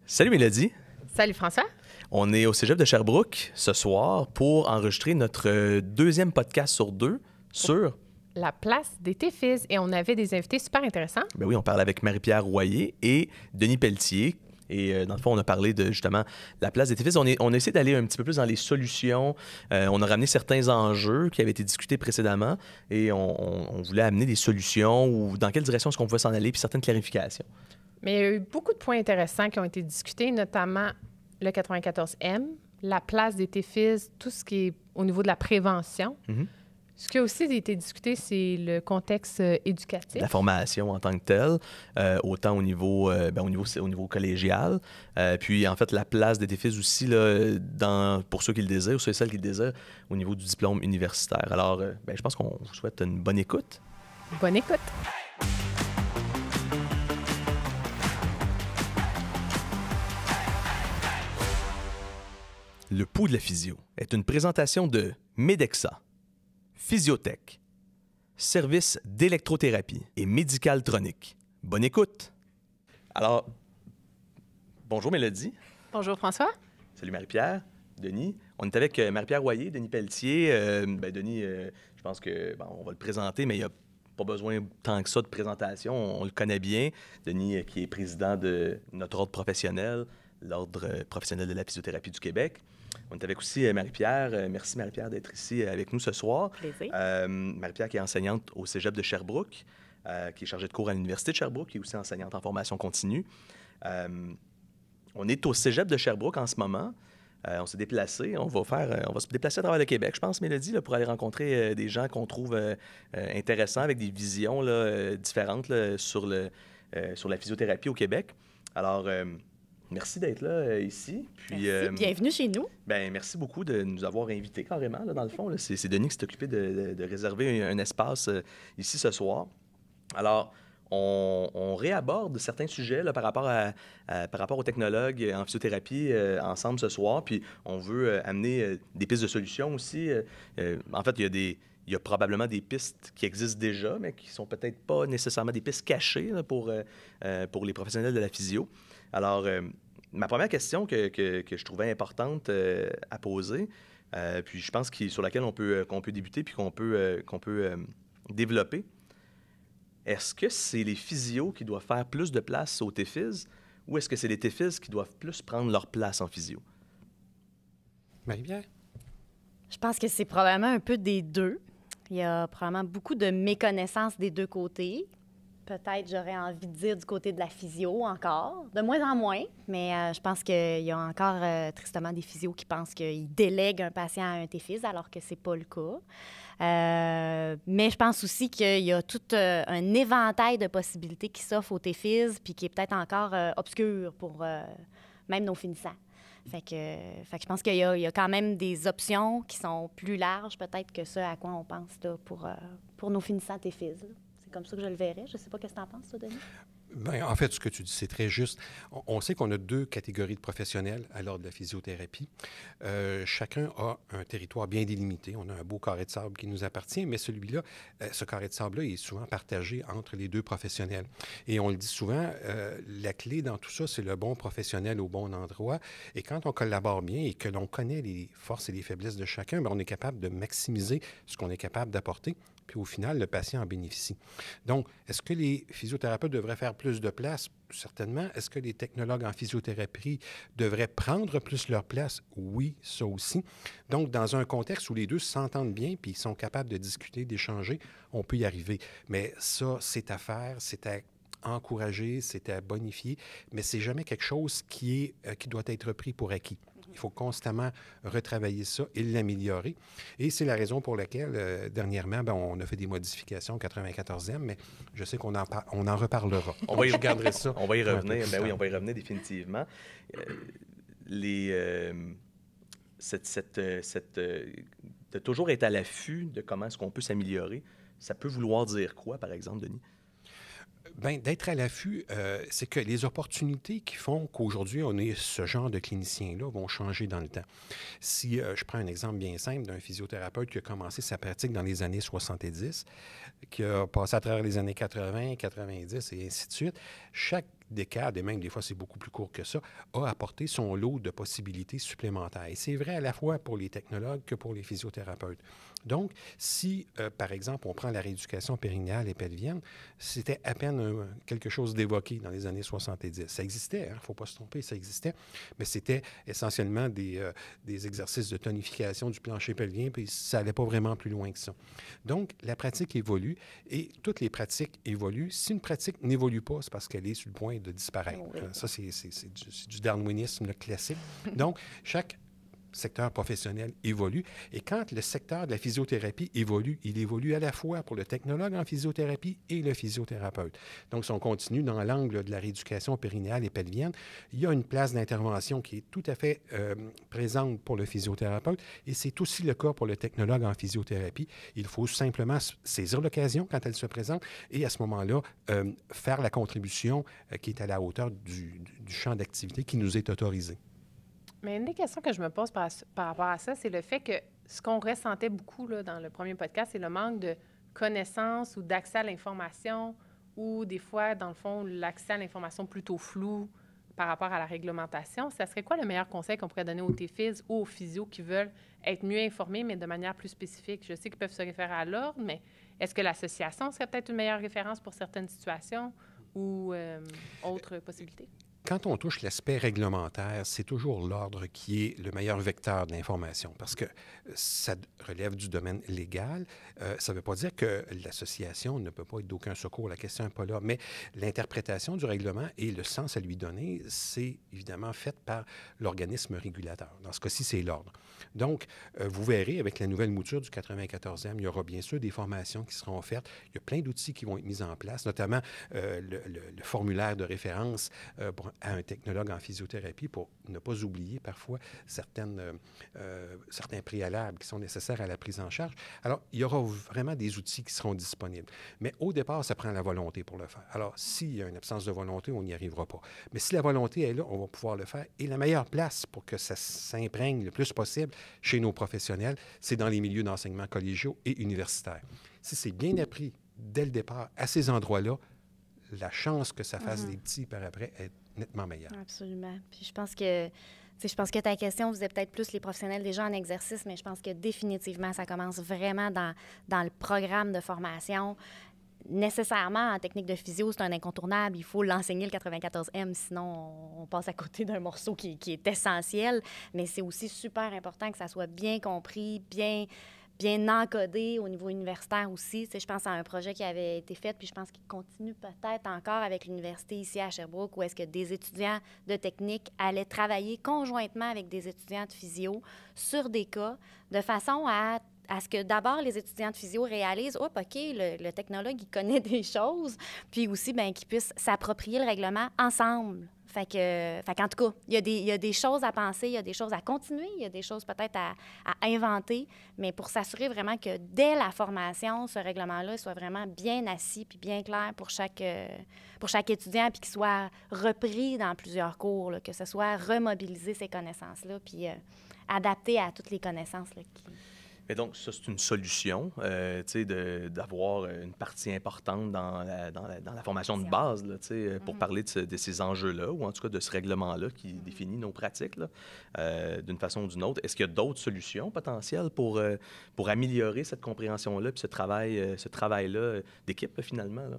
Salut Mélodie. Salut François. On est au Cégep de Sherbrooke ce soir pour enregistrer notre deuxième podcast sur deux sur... La place des Téphis. Et on avait des invités super intéressants. Ben oui, on parlait avec Marie-Pierre Royer et Denis Pelletier. Et dans le fond, on a parlé de justement la place des Téphis. On a essayé d'aller un petit peu plus dans les solutions. On a ramené certains enjeux qui avaient été discutés précédemment et on voulait amener des solutions ou dans quelle direction est-ce qu'on pouvait s'en aller, puis certaines clarifications. Mais il y a eu beaucoup de points intéressants qui ont été discutés, notamment le 94M, la place des Téphis, tout ce qui est au niveau de la prévention. Mm-hmm. Ce qui a aussi été discuté, c'est le contexte éducatif. La formation en tant que telle, autant au niveau collégial. Puis, en fait, la place des Téphis aussi, là, pour ceux qui le désirent ou ceux et celles qui le désirent, au niveau du diplôme universitaire. Alors, je pense qu'on vous souhaite une bonne écoute. Bonne écoute. Le pouls de la physio est une présentation de Medexa, Physiotech, service d'électrothérapie et médical-tronique. Bonne écoute! Alors, bonjour Mélodie. Bonjour François. Salut Marie-Pierre, Denis. On est avec Marie-Pierre Royer, Denis Pelletier. Denis, je pense que on va le présenter, mais il n'y a pas besoin tant que ça de présentation. On le connaît bien. Denis, qui est président de notre ordre professionnel, l'Ordre professionnel de la physiothérapie du Québec. On est avec aussi Marie-Pierre. Merci Marie-Pierre d'être ici avec nous ce soir. Plaisir. Marie-Pierre qui est enseignante au Cégep de Sherbrooke, qui est chargée de cours à l'Université de Sherbrooke, qui est aussi enseignante en formation continue. On est au Cégep de Sherbrooke en ce moment. On s'est déplacé. On va se déplacer à travers le Québec, je pense, Mélodie, là, pour aller rencontrer des gens qu'on trouve intéressants, avec des visions différentes sur la physiothérapie au Québec. Alors, merci d'être là ici. Puis, merci. Bienvenue chez nous. Merci beaucoup de nous avoir invités carrément, là, dans le fond. Là. C'est Denis qui s'est occupé de réserver un espace ici ce soir. Alors, on réaborde certains sujets là, par rapport aux technologues en physiothérapie ensemble ce soir. Puis, on veut amener des pistes de solutions aussi. En fait, il y a probablement des pistes qui existent déjà, mais qui ne sont peut-être pas nécessairement des pistes cachées là, pour les professionnels de la physio. Alors, ma première question que je trouvais importante à poser, puis je pense sur laquelle qu'on peut débuter puis qu'on peut développer, est-ce que c'est les physios qui doivent faire plus de place aux Téphis ou est-ce que c'est les Téphis qui doivent plus prendre leur place en physio? Marie-Pierre? Je pense que c'est probablement un peu des deux. Il y a probablement beaucoup de méconnaissance des deux côtés. Peut-être, j'aurais envie de dire, du côté de la physio encore. De moins en moins, mais je pense qu'il y a encore tristement des physios qui pensent qu'ils délèguent un patient à un Téphis, alors que c'est pas le cas. Mais je pense aussi qu'il y a tout un éventail de possibilités qui s'offrent aux Téphis, puis qui est peut-être encore obscur pour même nos finissants. Fait que je pense qu'il y a quand même des options qui sont plus larges peut-être que ce à quoi on pense là, pour nos finissants Téphis. C'est comme ça que je le verrais. Je ne sais pas ce que tu en penses, toi, Denis? Bien, en fait, ce que tu dis, c'est très juste. On sait qu'on a deux catégories de professionnels à l'ordre de la physiothérapie. Chacun a un territoire bien délimité. On a un beau carré de sable qui nous appartient, mais celui-là, ce carré de sable-là est souvent partagé entre les deux professionnels. Et on le dit souvent, la clé dans tout ça, c'est le bon professionnel au bon endroit. Et quand on collabore bien et que l'on connaît les forces et les faiblesses de chacun, bien, on est capable de maximiser ce qu'on est capable d'apporter. Puis au final, le patient en bénéficie. Donc, est-ce que les physiothérapeutes devraient faire plus de place? Certainement. Est-ce que les technologues en physiothérapie devraient prendre plus leur place? Oui, ça aussi. Donc, dans un contexte où les deux s'entendent bien puis ils sont capables de discuter, d'échanger, on peut y arriver. Mais ça, c'est à faire, c'est à encourager, c'est à bonifier, mais c'est jamais quelque chose qui doit être pris pour acquis. Il faut constamment retravailler ça et l'améliorer. Et c'est la raison pour laquelle, dernièrement, on a fait des modifications au 94e, mais je sais qu'on en reparlera. On va y regarder ça. On va y revenir. Oui, on va y revenir définitivement. De toujours être à l'affût de comment est-ce qu'on peut s'améliorer, ça peut vouloir dire quoi, par exemple, Denis? Bien, d'être à l'affût, c'est que les opportunités qui font qu'aujourd'hui, on est ce genre de cliniciens-là vont changer dans le temps. Si je prends un exemple bien simple d'un physiothérapeute qui a commencé sa pratique dans les années 70, qui a passé à travers les années 80, 90 et ainsi de suite, chaque décades, et même des fois c'est beaucoup plus court que ça, a apporté son lot de possibilités supplémentaires. Et c'est vrai à la fois pour les technologues que pour les physiothérapeutes. Donc, si, par exemple, on prend la rééducation périnéale et pelvienne, c'était à peine quelque chose d'évoqué dans les années 70. Ça existait, il ne faut pas se tromper, ça existait, mais c'était essentiellement des exercices de tonification du plancher pelvien, puis ça n'allait pas vraiment plus loin que ça. Donc, la pratique évolue, et toutes les pratiques évoluent. Si une pratique n'évolue pas, c'est parce qu'elle est sur le point de disparaître. Oui. Ça, c'est du darwinisme classique. Donc, chaque secteur professionnel évolue. Et quand le secteur de la physiothérapie évolue, il évolue à la fois pour le technologue en physiothérapie et le physiothérapeute. Donc, si on continue dans l'angle de la rééducation périnéale et pelvienne, il y a une place d'intervention qui est tout à fait présente pour le physiothérapeute, et c'est aussi le cas pour le technologue en physiothérapie. Il faut simplement saisir l'occasion quand elle se présente et à ce moment-là, faire la contribution qui est à la hauteur du champ d'activité qui nous est autorisé. Mais une des questions que je me pose par rapport à ça, c'est le fait que ce qu'on ressentait beaucoup là, dans le premier podcast, c'est le manque de connaissances ou d'accès à l'information, ou des fois, dans le fond, l'accès à l'information plutôt flou par rapport à la réglementation. Ça serait quoi le meilleur conseil qu'on pourrait donner aux TFIS ou aux physios qui veulent être mieux informés, mais de manière plus spécifique? Je sais qu'ils peuvent se référer à l'ordre, mais est-ce que l'association serait peut-être une meilleure référence pour certaines situations ou autres possibilités? Quand on touche l'aspect réglementaire, c'est toujours l'ordre qui est le meilleur vecteur de l'information parce que ça relève du domaine légal. Ça ne veut pas dire que l'association ne peut pas être d'aucun secours. La question n'est pas là. Mais l'interprétation du règlement et le sens à lui donner, c'est évidemment fait par l'organisme régulateur. Dans ce cas-ci, c'est l'ordre. Donc, vous verrez, avec la nouvelle mouture du 94e, il y aura bien sûr des formations qui seront offertes. Il y a plein d'outils qui vont être mis en place, notamment le formulaire de référence pour à un technologue en physiothérapie pour ne pas oublier parfois certains préalables qui sont nécessaires à la prise en charge. Alors, il y aura vraiment des outils qui seront disponibles. Mais au départ, ça prend la volonté pour le faire. Alors, s'il y a une absence de volonté, on n'y arrivera pas. Mais si la volonté est là, on va pouvoir le faire. Et la meilleure place pour que ça s'imprègne le plus possible chez nos professionnels, c'est dans les milieux d'enseignement collégiaux et universitaires. Si c'est bien appris dès le départ à ces endroits-là, la chance que ça fasse des petits par après est nettement meilleure. Absolument. Puis je pense que ta question visait peut-être plus les professionnels déjà en exercice, mais je pense que définitivement, ça commence vraiment dans le programme de formation. Nécessairement, en technique de physio, c'est un incontournable. Il faut l'enseigner, le 94M, sinon on passe à côté d'un morceau qui est essentiel. Mais c'est aussi super important que ça soit bien compris, bien encodé au niveau universitaire aussi. Tu sais, je pense à un projet qui avait été fait, puis je pense qu'il continue peut-être encore avec l'université ici à Sherbrooke, où est-ce que des étudiants de technique allaient travailler conjointement avec des étudiants de physio sur des cas, de façon à ce que d'abord les étudiants de physio réalisent « OK, le technologue, il connaît des choses », puis aussi, bien, qu'ils puissent s'approprier le règlement ensemble. Fait qu'en tout cas, il y a des choses à penser, il y a des choses à continuer, il y a des choses peut-être à inventer, mais pour s'assurer vraiment que dès la formation, ce règlement-là soit vraiment bien assis puis bien clair pour chaque étudiant, puis qu'il soit repris dans plusieurs cours, là, que ce soit remobiliser ces connaissances-là, puis adapté à toutes les connaissances là, qui... Mais donc, ça, c'est une solution, d'avoir une partie importante dans la formation de base, là, pour parler de ces enjeux-là, ou en tout cas de ce règlement-là qui définit nos pratiques, là, d'une façon ou d'une autre. Est-ce qu'il y a d'autres solutions potentielles pour améliorer cette compréhension-là, puis ce travail-là d'équipe, finalement, là?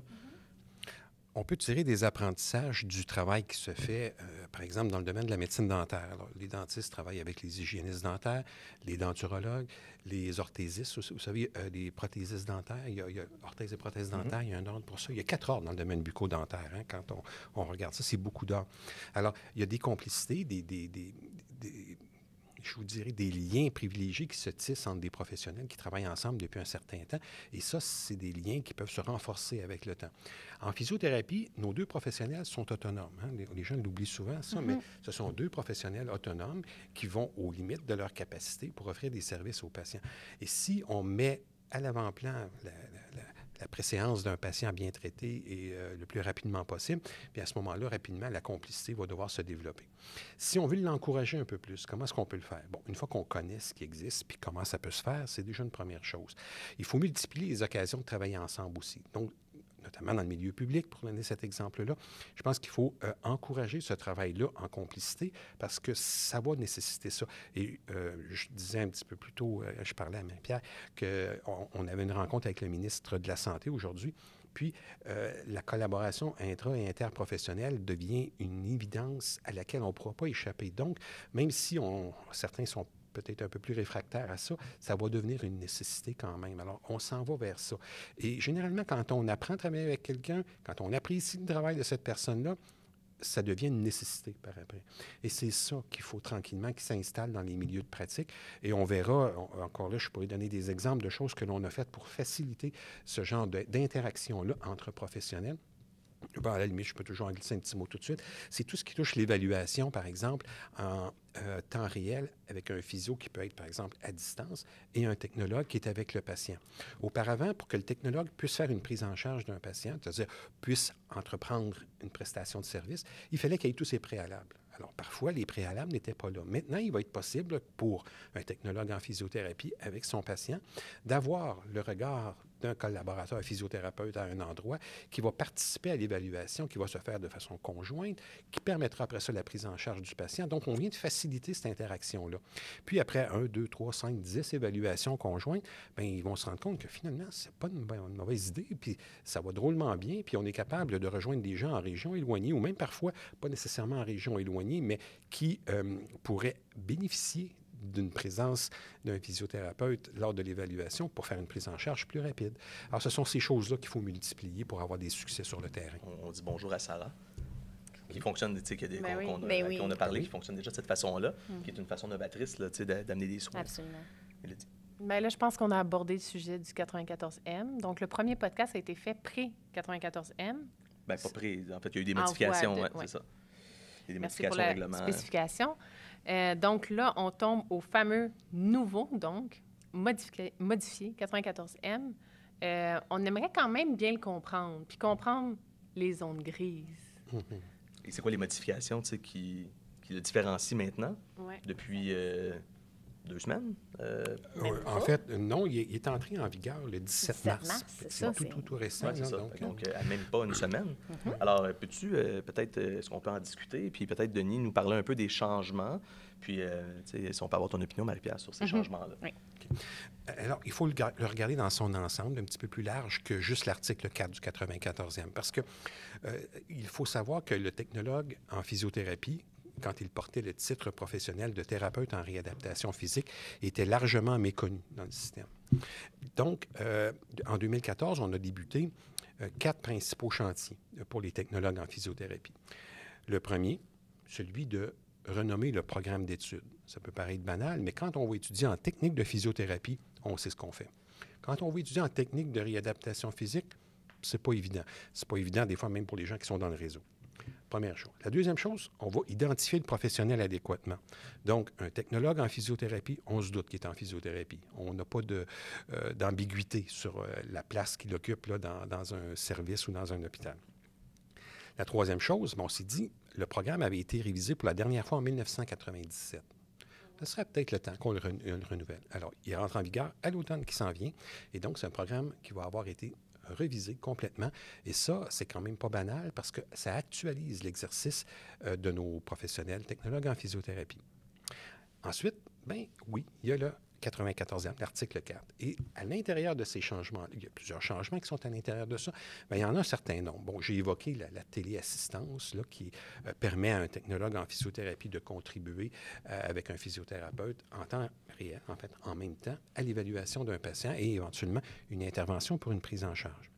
On peut tirer des apprentissages du travail qui se fait, par exemple, dans le domaine de la médecine dentaire. Alors, les dentistes travaillent avec les hygiénistes dentaires, les denturologues, les orthésistes. Vous savez, les prothésistes dentaires, il y a orthèse et prothèse dentaire, il y a un ordre pour ça. Il y a 4 ordres dans le domaine bucco-dentaire. Hein, quand on regarde ça, c'est beaucoup d'ordres. Alors, il y a des complicités, je vous dirais, des liens privilégiés qui se tissent entre des professionnels qui travaillent ensemble depuis un certain temps. Et ça, c'est des liens qui peuvent se renforcer avec le temps. En physiothérapie, nos 2 professionnels sont autonomes. Hein? Les gens l'oublient souvent, ça, mais ce sont 2 professionnels autonomes qui vont aux limites de leur capacité pour offrir des services aux patients. Et si on met à l'avant-plan la préséance d'un patient bien traité et le plus rapidement possible, puis à ce moment-là, rapidement, la complicité va devoir se développer. Si on veut l'encourager un peu plus, comment est-ce qu'on peut le faire? Bon, une fois qu'on connaît ce qui existe puis comment ça peut se faire, c'est déjà une première chose. Il faut multiplier les occasions de travailler ensemble aussi. Donc, notamment dans le milieu public, pour donner cet exemple-là. Je pense qu'il faut encourager ce travail-là en complicité parce que ça va nécessiter ça. Et je disais un petit peu plus tôt, je parlais à Marie-Pierre, qu'on avait une rencontre avec le ministre de la Santé aujourd'hui. Puis, la collaboration intra- et interprofessionnelle devient une évidence à laquelle on ne pourra pas échapper. Donc, même si certains sont peut-être un peu plus réfractaires à ça, ça va devenir une nécessité quand même. Alors, on s'en va vers ça. Et généralement, quand on apprend à travailler avec quelqu'un, quand on apprécie le travail de cette personne-là, ça devient une nécessité par après. Et c'est ça qu'il faut tranquillement qui s'installe dans les milieux de pratique. Et on verra, encore là, je pourrais donner des exemples de choses que l'on a faites pour faciliter ce genre d'interaction-là entre professionnels. Bon, à la limite, je peux toujours en glisser un petit mot tout de suite. C'est tout ce qui touche l'évaluation, par exemple, en temps réel, avec un physio qui peut être, par exemple, à distance, et un technologue qui est avec le patient. Auparavant, pour que le technologue puisse faire une prise en charge d'un patient, c'est-à-dire puisse entreprendre une prestation de service, il fallait qu'il y ait tous ces préalables. Alors, parfois, les préalables n'étaient pas là. Maintenant, il va être possible pour un technologue en physiothérapie avec son patient d'avoir le regard d'un collaborateur physiothérapeute à un endroit qui va participer à l'évaluation, qui va se faire de façon conjointe, qui permettra après ça la prise en charge du patient. Donc, on vient de faciliter cette interaction-là. Puis après 1, 2, 3, 5, 10 évaluations conjointes, bien, ils vont se rendre compte que finalement, c'est pas une mauvaise idée, puis ça va drôlement bien, puis on est capable de rejoindre des gens en région éloignée, ou même parfois, pas nécessairement en région éloignée, mais qui pourraient bénéficier d'une présence d'un physiothérapeute lors de l'évaluation pour faire une prise en charge plus rapide. Alors, ce sont ces choses-là qu'il faut multiplier pour avoir des succès sur le terrain. On dit bonjour à Sarah, qui fonctionne, tu sais, qu'on a parlé, qui fonctionne déjà de cette façon-là, qui est une façon novatrice, là, tu sais, d'amener des soins. Absolument. Bien là, je pense qu'on a abordé le sujet du 94M. Donc, le premier podcast a été fait pré-94M. Bien, pas pré. En fait, il y a eu des modifications, c'est ça. Il y a des Merci modifications pour la règlements. spécification. Donc là, on tombe au fameux nouveau, donc, modifié 94M. On aimerait quand même bien le comprendre, puis comprendre les zones grises. Et c'est quoi les modifications, tu sais, qui le différencient maintenant, depuis 2 semaines? En fait, non, il est entré en vigueur le 17 mars. C'est ça, tout récent. Oui, c'est ça. Donc, à même pas une semaine. Alors, peux-tu, peut-être, est-ce qu'on peut en discuter? Puis peut-être, Denis, nous parler un peu des changements. Puis, tu sais, si on peut avoir ton opinion, Marie-Pierre, sur ces changements-là. Oui. Alors, il faut le regarder dans son ensemble, un petit peu plus large que juste l'article 4 du 94e. Parce que il faut savoir que le technologue en physiothérapie, quand il portait le titre professionnel de thérapeute en réadaptation physique, était largement méconnu dans le système. Donc, en 2014, on a débuté 4 principaux chantiers pour les technologues en physiothérapie. Le premier, celui de renommer le programme d'études. Ça peut paraître banal, mais quand on va étudier en technique de physiothérapie, on sait ce qu'on fait. Quand on va étudier en technique de réadaptation physique, c'est pas évident. C'est pas évident, des fois, même pour les gens qui sont dans le réseau. Première chose. La deuxième chose, on va identifier le professionnel adéquatement. Donc, un technologue en physiothérapie, on se doute qu'il est en physiothérapie. On n'a pas d'ambiguïté sur la place qu'il occupe là, dans un service ou dans un hôpital. La troisième chose, on s'est dit, le programme avait été révisé pour la dernière fois en 1997. Ce serait peut-être le temps qu'on le renouvelle. Alors, il rentre en vigueur à l'automne qui s'en vient, et donc c'est un programme qui va avoir été révisé complètement. Et ça, c'est quand même pas banal parce que ça actualise l'exercice de nos professionnels technologues en physiothérapie. Ensuite, bien oui, il y a le 94e, l'article 4. Et à l'intérieur de ces changements, il y a plusieurs changements qui sont à l'intérieur de ça. Bien, il y en a un certain nombre. Bon, j'ai évoqué la téléassistance là, qui permet à un technologue en physiothérapie de contribuer avec un physiothérapeute en temps réel, en fait, en même temps, à l'évaluation d'un patient et éventuellement une intervention pour une prise en charge.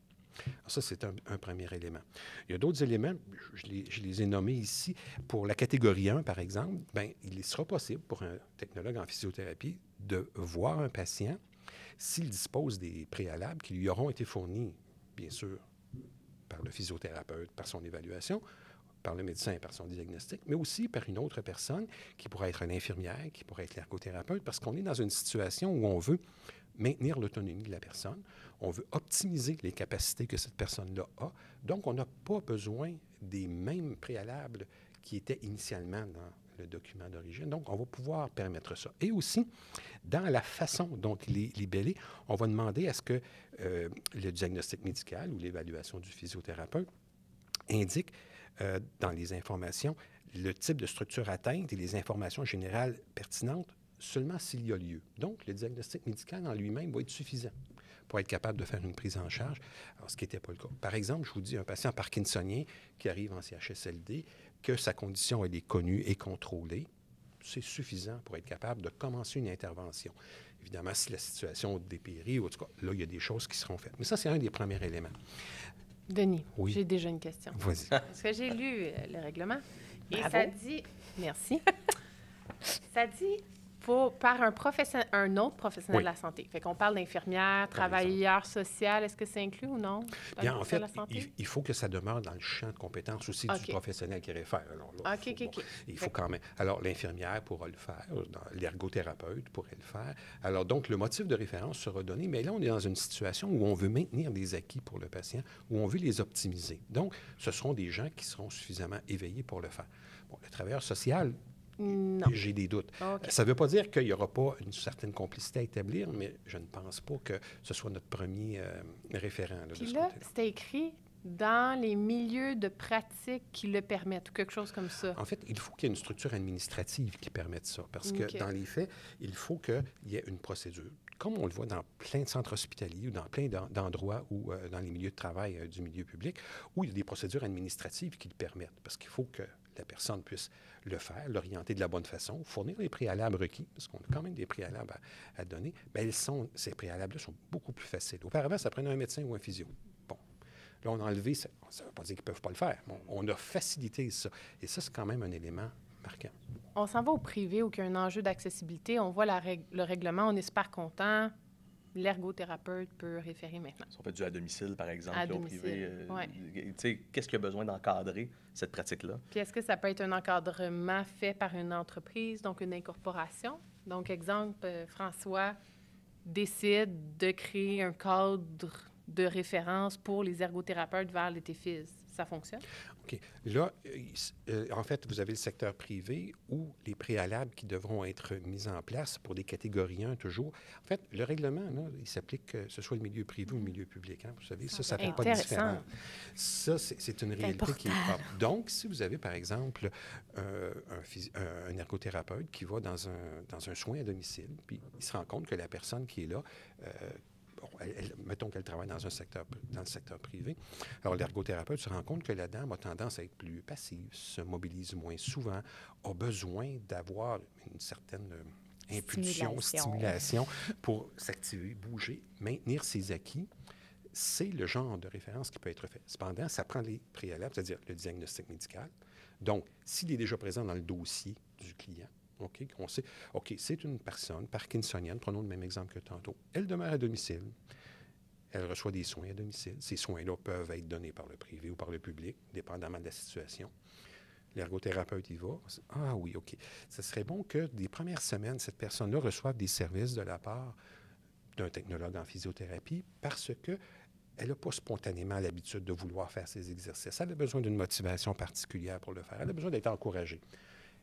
Alors ça, c'est un premier élément. Il y a d'autres éléments, je les ai nommés ici. Pour la catégorie 1, par exemple, bien, il sera possible pour un technologue en physiothérapie de voir un patient s'il dispose des préalables qui lui auront été fournis, bien sûr, par le physiothérapeute, par son évaluation, par le médecin, par son diagnostic, mais aussi par une autre personne qui pourrait être une infirmière, qui pourrait être l'ergothérapeute, parce qu'on est dans une situation où on veut maintenir l'autonomie de la personne, on veut optimiser les capacités que cette personne-là a, donc on n'a pas besoin des mêmes préalables qui était initialement dans le document d'origine. Donc, on va pouvoir permettre ça. Et aussi, dans la façon dont il est libellé, on va demander à ce que le diagnostic médical ou l'évaluation du physiothérapeute indique dans les informations le type de structure atteinte et les informations générales pertinentes seulement s'il y a lieu. Donc, le diagnostic médical en lui-même va être suffisant pour être capable de faire une prise en charge, alors ce qui n'était pas le cas. Par exemple, je vous dis, un patient parkinsonien qui arrive en CHSLD, que sa condition elle est connue et contrôlée, c'est suffisant pour être capable de commencer une intervention. Évidemment, si la situation dépérit, ou en tout cas, là, il y a des choses qui seront faites. Mais ça, c'est un des premiers éléments. Denis, Oui. j'ai déjà une question. Vas-y. Parce que j'ai lu le règlement et Bravo. ça dit... Merci. Ça dit par un autre professionnel Oui. de la santé. Fait qu'on parle d'infirmière, travailleur social. Est-ce que c'est inclus ou non? Bien, en fait, de la santé? il faut que ça demeure dans le champ de compétences aussi OK. du professionnel qui réfère. Alors, là, OK. il faut quand même. Alors, l'infirmière pourra le faire, l'ergothérapeute pourrait le faire. Alors, donc, le motif de référence sera donné, mais là, on est dans une situation où on veut maintenir des acquis pour le patient, où on veut les optimiser. Donc, ce seront des gens qui seront suffisamment éveillés pour le faire. Bon, le travailleur social, Non. j'ai des doutes. OK. Ça ne veut pas dire qu'il n'y aura pas une certaine complicité à établir, mais je ne pense pas que ce soit notre premier référent là, de Puis ce là, côté-là. c'était écrit dans les milieux de pratique qui le permettent ou quelque chose comme ça. En fait, il faut qu'il y ait une structure administrative qui permette ça, parce que OK. dans les faits, il faut qu'il y ait une procédure. Comme on le voit dans plein de centres hospitaliers ou dans plein d'endroits ou dans les milieux de travail du milieu public, où il y a des procédures administratives qui le permettent, parce qu'il faut que la personne puisse le faire, l'orienter de la bonne façon, fournir les préalables requis, parce qu'on a quand même des préalables à donner, mais ces préalables-là sont beaucoup plus faciles. Auparavant, ça prenait un médecin ou un physio. Bon, là, on a enlevé ça. Ça ne veut pas dire qu'ils ne peuvent pas le faire. On a facilité ça. Et ça, c'est quand même un élément marquant. On s'en va au privé où il y a un enjeu d'accessibilité. On voit le règlement, on est super content. L'ergothérapeute peut référer maintenant. Si on fait du à domicile, par exemple, À là, au domicile, privé, ouais. tu sais, qu'est-ce qu'il y a besoin d'encadrer cette pratique-là? Puis est-ce que ça peut être un encadrement fait par une entreprise, donc une incorporation? Donc, exemple, François décide de créer un cadre de référence pour les ergothérapeutes vers les TFIS. Ça fonctionne? OK. Là, en fait, vous avez le secteur privé ou les préalables qui devront être mis en place pour des catégories 1 toujours. En fait, le règlement, là, il s'applique que ce soit le milieu privé ou le milieu public. Hein. Vous savez, ça ne fait pas de Intéressant. différence. Ça, c'est une réalité qui est propre. Donc, si vous avez, par exemple, un ergothérapeute qui va dans un soin à domicile, puis il se rend compte que la personne qui est là, mettons qu'elle travaille dans le secteur privé. Alors, l'ergothérapeute se rend compte que la dame a tendance à être plus passive, se mobilise moins souvent, a besoin d'avoir une certaine impulsion, stimulation pour s'activer, bouger, maintenir ses acquis. C'est le genre de référence qui peut être fait. Cependant, ça prend les préalables, c'est-à-dire le diagnostic médical. Donc, s'il est déjà présent dans le dossier du client, OK, on sait, OK, c'est une personne parkinsonienne, prenons le même exemple que tantôt. Elle demeure à domicile. Elle reçoit des soins à domicile. Ces soins-là peuvent être donnés par le privé ou par le public, dépendamment de la situation. L'ergothérapeute y va. Ah oui, OK. Ce serait bon que des premières semaines, cette personne-là reçoive des services de la part d'un technologue en physiothérapie parce que elle n'a pas spontanément l'habitude de vouloir faire ces exercices. Elle a besoin d'une motivation particulière pour le faire. Elle a besoin d'être encouragée.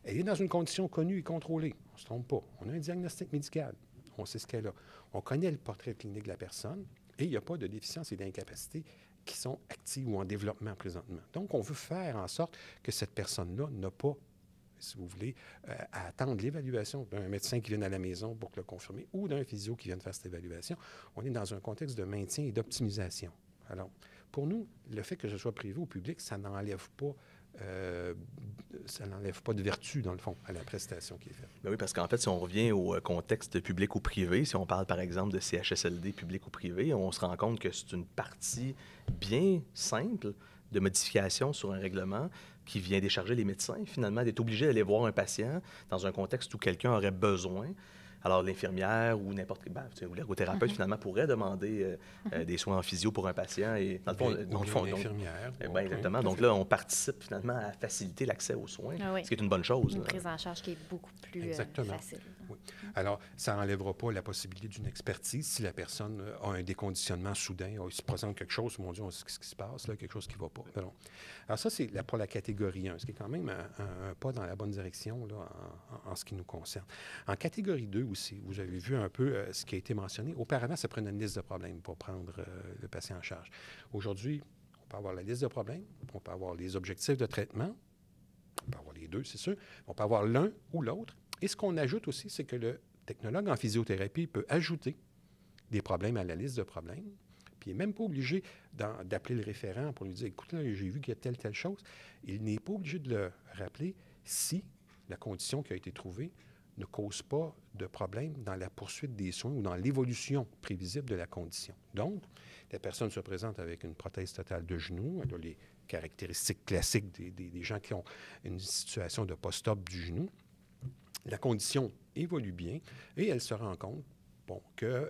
Elle est dans une condition connue et contrôlée. On ne se trompe pas. On a un diagnostic médical. On sait ce qu'elle a. On connaît le portrait clinique de la personne et il n'y a pas de déficience et d'incapacité qui sont actives ou en développement présentement. Donc, on veut faire en sorte que cette personne-là n'a pas, si vous voulez, à attendre l'évaluation d'un médecin qui vient à la maison pour le confirmer ou d'un physio qui vient de faire cette évaluation. On est dans un contexte de maintien et d'optimisation. Alors, pour nous, le fait que ce soit privé ou public, ça n'enlève pas de vertu, dans le fond, à la prestation qui est faite. Ben oui, parce qu'en fait, si on revient au contexte public ou privé, si on parle par exemple de CHSLD public ou privé, on se rend compte que c'est une partie bien simple de modification sur un règlement qui vient décharger les médecins, finalement, d'être obligés d'aller voir un patient dans un contexte où quelqu'un aurait besoin Alors, l'infirmière ou ou l'ergothérapeute, finalement, pourrait demander des soins en physio pour un patient. Et dans le fond, l'infirmière. Exactement. Donc là, on participe finalement à faciliter l'accès aux soins, ce qui est une bonne chose. Une prise en charge qui est beaucoup plus facile. Oui. Alors, ça n'enlèvera pas la possibilité d'une expertise si la personne a un déconditionnement soudain, il se présente quelque chose, mon Dieu, on sait ce qui se passe, là, quelque chose qui ne va pas. Alors ça, c'est pour la catégorie 1, ce qui est quand même un pas dans la bonne direction là, en ce qui nous concerne. En catégorie 2 aussi, vous avez vu un peu ce qui a été mentionné. Auparavant, ça prenait une liste de problèmes pour prendre le patient en charge. Aujourd'hui, on peut avoir la liste de problèmes, on peut avoir les objectifs de traitement, on peut avoir les deux, c'est sûr, on peut avoir l'un ou l'autre. Et ce qu'on ajoute aussi, c'est que le technologue en physiothérapie peut ajouter des problèmes à la liste de problèmes, puis il n'est même pas obligé d'appeler le référent pour lui dire « Écoute, là, j'ai vu qu'il y a telle chose ». Il n'est pas obligé de le rappeler si la condition qui a été trouvée ne cause pas de problème dans la poursuite des soins ou dans l'évolution prévisible de la condition. Donc, la personne se présente avec une prothèse totale de genou, elle a les caractéristiques classiques des gens qui ont une situation de post-op du genou. La condition évolue bien et elle se rend compte qu'il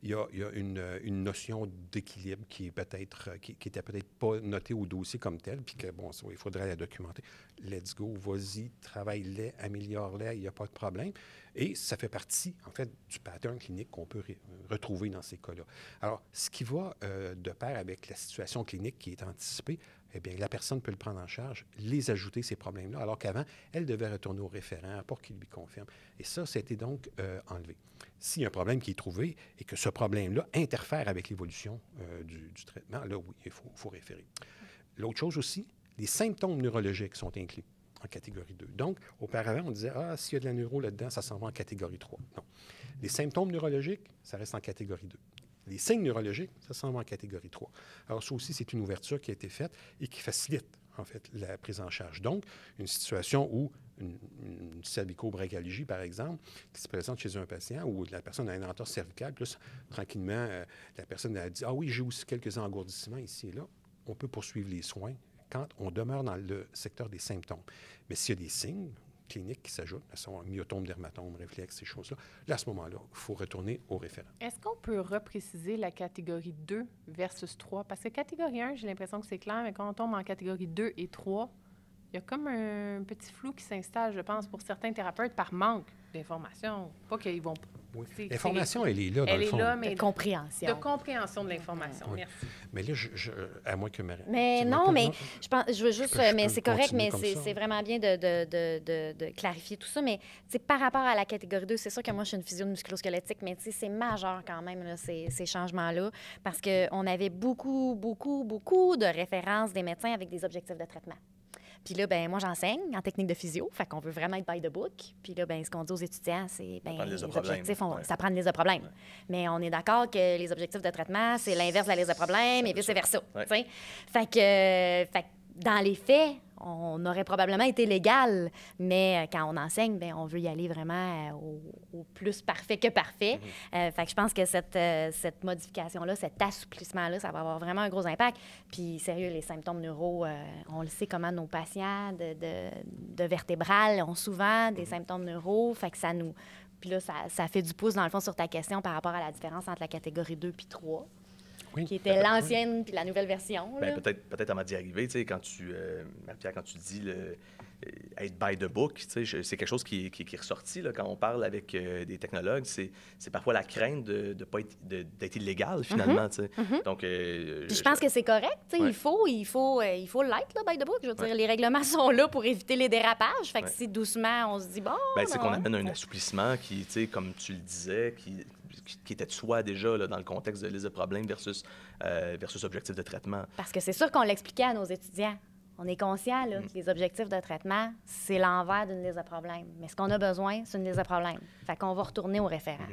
y a une notion d'équilibre qui est peut-être qui était peut-être pas notée au dossier comme tel, puis que, il faudrait la documenter. Let's go, vas-y, travaille-les, améliore-les, il n'y a pas de problème. Et ça fait partie, en fait, du pattern clinique qu'on peut retrouver dans ces cas-là. Alors, ce qui va de pair avec la situation clinique qui est anticipée, eh bien, la personne peut le prendre en charge, les ajouter, ces problèmes-là, alors qu'avant, elle devait retourner au référent pour qu'il lui confirme. Et ça a été donc enlevé. S'il y a un problème qui est trouvé et que ce problème-là interfère avec l'évolution du traitement, là, oui, il faut référer. L'autre chose aussi, les symptômes neurologiques sont inclus en catégorie 2. Donc, auparavant, on disait, s'il y a de la neuro là-dedans, ça s'en va en catégorie 3. Non. Les symptômes neurologiques, ça reste en catégorie 2. Les signes neurologiques, ça s'en va en catégorie 3. Alors, ça aussi, c'est une ouverture qui a été faite et qui facilite, en fait, la prise en charge. Donc, une situation où une cervico-brachialgie, par exemple, qui se présente chez un patient où la personne a une entorse cervicale, plus tranquillement, la personne a dit « Ah oui, j'ai aussi quelques engourdissements ici et là », on peut poursuivre les soins quand on demeure dans le secteur des symptômes. Mais s'il y a des signes cliniques qui s'ajoutent, à savoir myotome, dermatome, réflexe, ces choses-là, là, à ce moment-là, il faut retourner au référent. Est-ce qu'on peut repréciser la catégorie 2 versus 3? Parce que catégorie 1, j'ai l'impression que c'est clair, mais quand on tombe en catégorie 2 et 3, il y a comme un petit flou qui s'installe, je pense, pour certains thérapeutes par manque d'informations. Pas qu'ils vont... Oui. L'information, elle est là, dans le fond. Elle est là, mais de compréhension. De compréhension de l'information. Oui. Merci. Mais là, à moins que Marie... Mais non, mais je veux juste... Mais c'est correct, mais c'est vraiment bien de clarifier tout ça. Mais par rapport à la catégorie 2, c'est sûr que moi, je suis une physio musculo-squelettique, mais c'est majeur quand même, là, ces changements-là, parce qu'on avait beaucoup de références des médecins avec des objectifs de traitement. Puis là, ben moi, j'enseigne en technique de physio, fait qu'on veut vraiment être by the book. Puis là, ben ce qu'on dit aux étudiants, c'est, les objectifs, ça prend une liste de problèmes. Ouais. Mais on est d'accord que les objectifs de traitement, c'est l'inverse de la liste de problèmes et vice-versa. Ouais. Fait que dans les faits, on aurait probablement été légal, mais quand on enseigne, bien, on veut y aller vraiment au plus parfait que parfait. Fait que je pense que cette modification-là, cet assouplissement-là, ça va avoir vraiment un gros impact. Puis, sérieux, les symptômes neuro, on le sait comment nos patients de vertébrales ont souvent des symptômes neuro. Fait que ça nous... Puis là, ça fait du pouce, dans le fond, sur ta question par rapport à la différence entre la catégorie 2 puis 3. Oui. Qui était l'ancienne puis la nouvelle version. Bien, peut-être avant d'y arriver, tu sais, Marie-Pierre, quand tu dis être by the book, tu sais, c'est quelque chose qui est ressorti là, quand on parle avec des technologues. C'est parfois la crainte d'être illégal, finalement. Tu sais. Donc, je pense que c'est correct. Tu sais, il faut l'être, là, by the book. Je veux dire, les règlements sont là pour éviter les dérapages. Fait que si doucement, on se dit, bon... Bien, c'est qu'on amène un assouplissement qui, tu sais, comme tu le disais, qui était de soi déjà là, dans le contexte de liste de problèmes versus objectif de traitement. Parce que c'est sûr qu'on l'expliquait à nos étudiants. On est conscient là, que les objectifs de traitement, c'est l'envers d'une liste de problèmes. Mais ce qu'on a besoin, c'est une liste de problèmes. Fait qu'on va retourner au référent.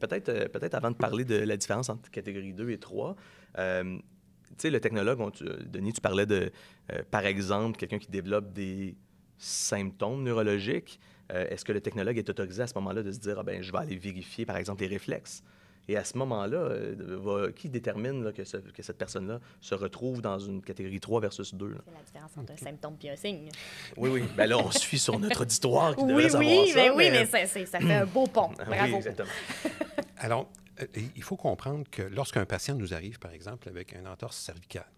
Peut-être avant de parler de la différence entre catégorie 2 et 3, tu sais, le technologue, Denis, tu parlais de, par exemple, quelqu'un qui développe des symptômes neurologiques. Est-ce que le technologue est autorisé à ce moment-là de se dire, je vais aller vérifier, par exemple, les réflexes? Et à ce moment-là, qui détermine là, que cette personne-là se retrouve dans une catégorie 3 versus 2? Là? C'est la différence entre un symptôme et un signe. Oui, oui. Ben là, on se fie sur notre auditoire qui Oui, devrait savoir oui, ça. ben oui, mais ça fait un beau pont. Oui, Bravo. exactement. Alors, il faut comprendre que lorsqu'un patient nous arrive, par exemple, avec une entorse cervicale,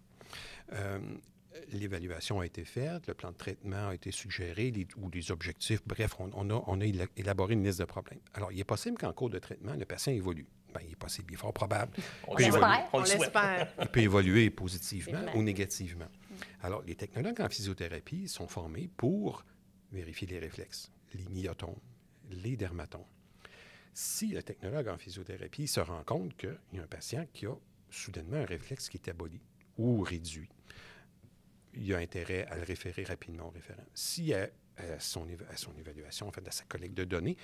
l'évaluation a été faite, le plan de traitement a été suggéré, ou les objectifs, bref, on a élaboré une liste de problèmes. Alors, il est possible qu'en cours de traitement, le patient évolue. Bien, il est possible, il est fort probable. On le souhaite. l'espère. On On le souhaite. l'espère. Il peut évoluer positivement Évidemment. ou négativement. Alors, les technologues en physiothérapie sont formés pour vérifier les réflexes, les myotomes, les dermatomes. Si le technologue en physiothérapie se rend compte qu'il y a un patient qui a soudainement un réflexe qui est aboli ou réduit, il y a intérêt à le référer rapidement au référent. Si à son évaluation, en fait, à sa collecte de données,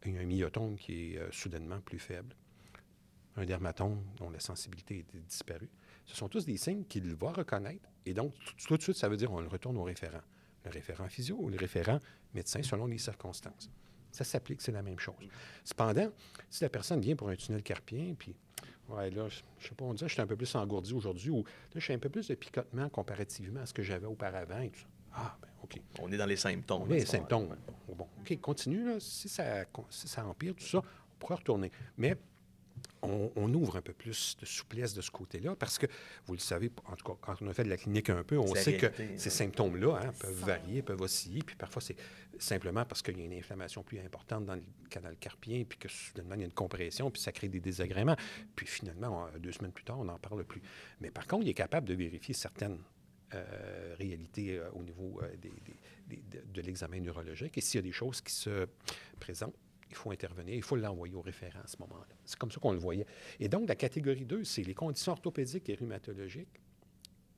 il y a un myotome qui est soudainement plus faible, un dermatome dont la sensibilité est disparue, ce sont tous des signes qu'il va reconnaître. Et donc, tout de suite, ça veut dire qu'on le retourne au référent. Le référent physio ou le référent médecin selon les circonstances. Ça s'applique, c'est la même chose. Cependant, si la personne vient pour un tunnel carpien, puis, ouais, là, je sais pas, on dirait que je suis un peu plus engourdi aujourd'hui, ou là, je suis un peu plus de picotement comparativement à ce que j'avais auparavant. Et tout ça. Ah, bien, OK. On est dans les symptômes. On est les symptômes. Bon, OK, continue, là. Si ça empire, tout ça, on pourra retourner. Mais on ouvre un peu plus de souplesse de ce côté-là parce que, vous le savez, en tout cas, quand on a fait de la clinique un peu, on sait que ces symptômes-là peuvent varier, peuvent osciller, puis parfois, c'est simplement parce qu'il y a une inflammation plus importante dans le canal carpien, puis que soudainement, il y a une compression, puis ça crée des désagréments. Puis finalement, 2 semaines plus tard, on n'en parle plus. Mais par contre, il est capable de vérifier certaines réalités au niveau de l'examen neurologique. Et s'il y a des choses qui se présentent, il faut intervenir, il faut l'envoyer au référent à ce moment-là. C'est comme ça qu'on le voyait. Et donc, la catégorie 2, c'est les conditions orthopédiques et rhumatologiques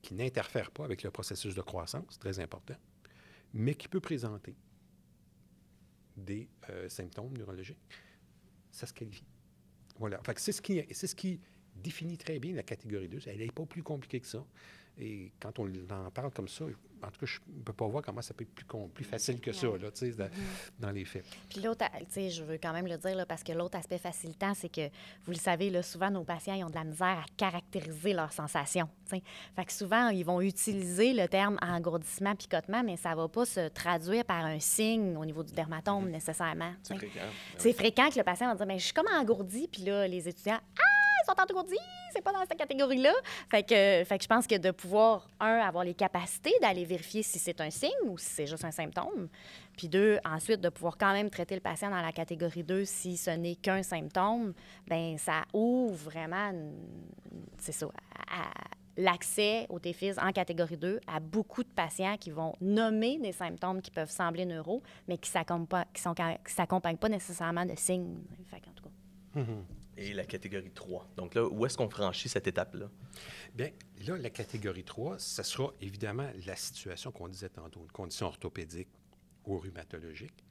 qui n'interfèrent pas avec le processus de croissance, très important, mais qui peut présenter des symptômes neurologiques. Ça se qualifie. Voilà. Fait que c'est ce qui définit très bien la catégorie 2. Elle n'est pas plus compliquée que ça. Et quand on en parle comme ça, en tout cas, je ne peux pas voir comment ça peut être plus facile que ça, là, tu sais, dans les faits. Puis l'autre, tu sais, je veux quand même le dire, là, parce que l'autre aspect facilitant, c'est que, vous le savez, là, souvent, nos patients, ils ont de la misère à caractériser leurs sensations, tu sais. Fait que souvent, ils vont utiliser le terme engourdissement, picotement, mais ça ne va pas se traduire par un signe au niveau du dermatome, nécessairement. C'est fréquent. C'est fréquent que le patient va dire, mais je suis comme engourdi, puis là, les étudiants, ils sont engourdis, c'est pas dans cette catégorie-là. Fait que je pense que de pouvoir, avoir les capacités d'aller vérifier si c'est un signe ou si c'est juste un symptôme, puis 2, ensuite, de pouvoir quand même traiter le patient dans la catégorie 2 si ce n'est qu'un symptôme, bien, ça ouvre vraiment, c'est ça, l'accès au TFIS en catégorie 2 à beaucoup de patients qui vont nommer des symptômes qui peuvent sembler neuro, mais qui ne s'accompagnent pas nécessairement de signes. Fait qu'en tout cas. Et la catégorie 3. Donc là, où est-ce qu'on franchit cette étape-là? Bien, là, la catégorie 3, ce sera évidemment la situation qu'on disait tantôt, une condition orthopédique ou rhumatologique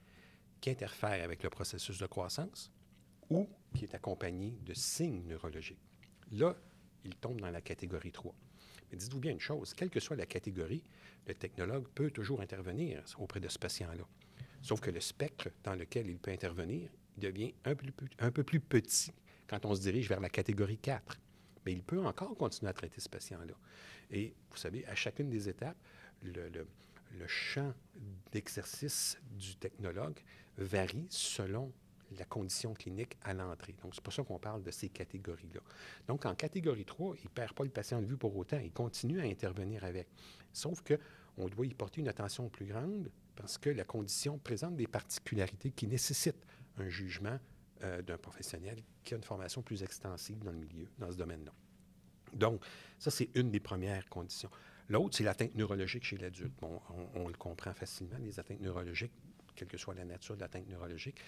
qui interfère avec le processus de croissance ou qui est accompagnée de signes neurologiques. Là, il tombe dans la catégorie 3. Mais dites-vous bien une chose, quelle que soit la catégorie, le technologue peut toujours intervenir auprès de ce patient-là. Sauf que le spectre dans lequel il peut intervenir devient un peu plus petit quand on se dirige vers la catégorie 4. Mais il peut encore continuer à traiter ce patient-là. Et vous savez, à chacune des étapes, le champ d'exercice du technologue varie selon la condition clinique à l'entrée. Donc, c'est pour ça qu'on parle de ces catégories-là. Donc, en catégorie 3, il ne perd pas le patient de vue pour autant. Il continue à intervenir avec. Sauf qu'on doit y porter une attention plus grande parce que la condition présente des particularités qui nécessitent un jugement d'un professionnel qui a une formation plus extensive dans le milieu, dans ce domaine-là. Donc, ça, c'est une des premières conditions. L'autre, c'est l'atteinte neurologique chez l'adulte. Bon, on le comprend facilement, les atteintes neurologiques, quelle que soit la nature de l'atteinte neurologique,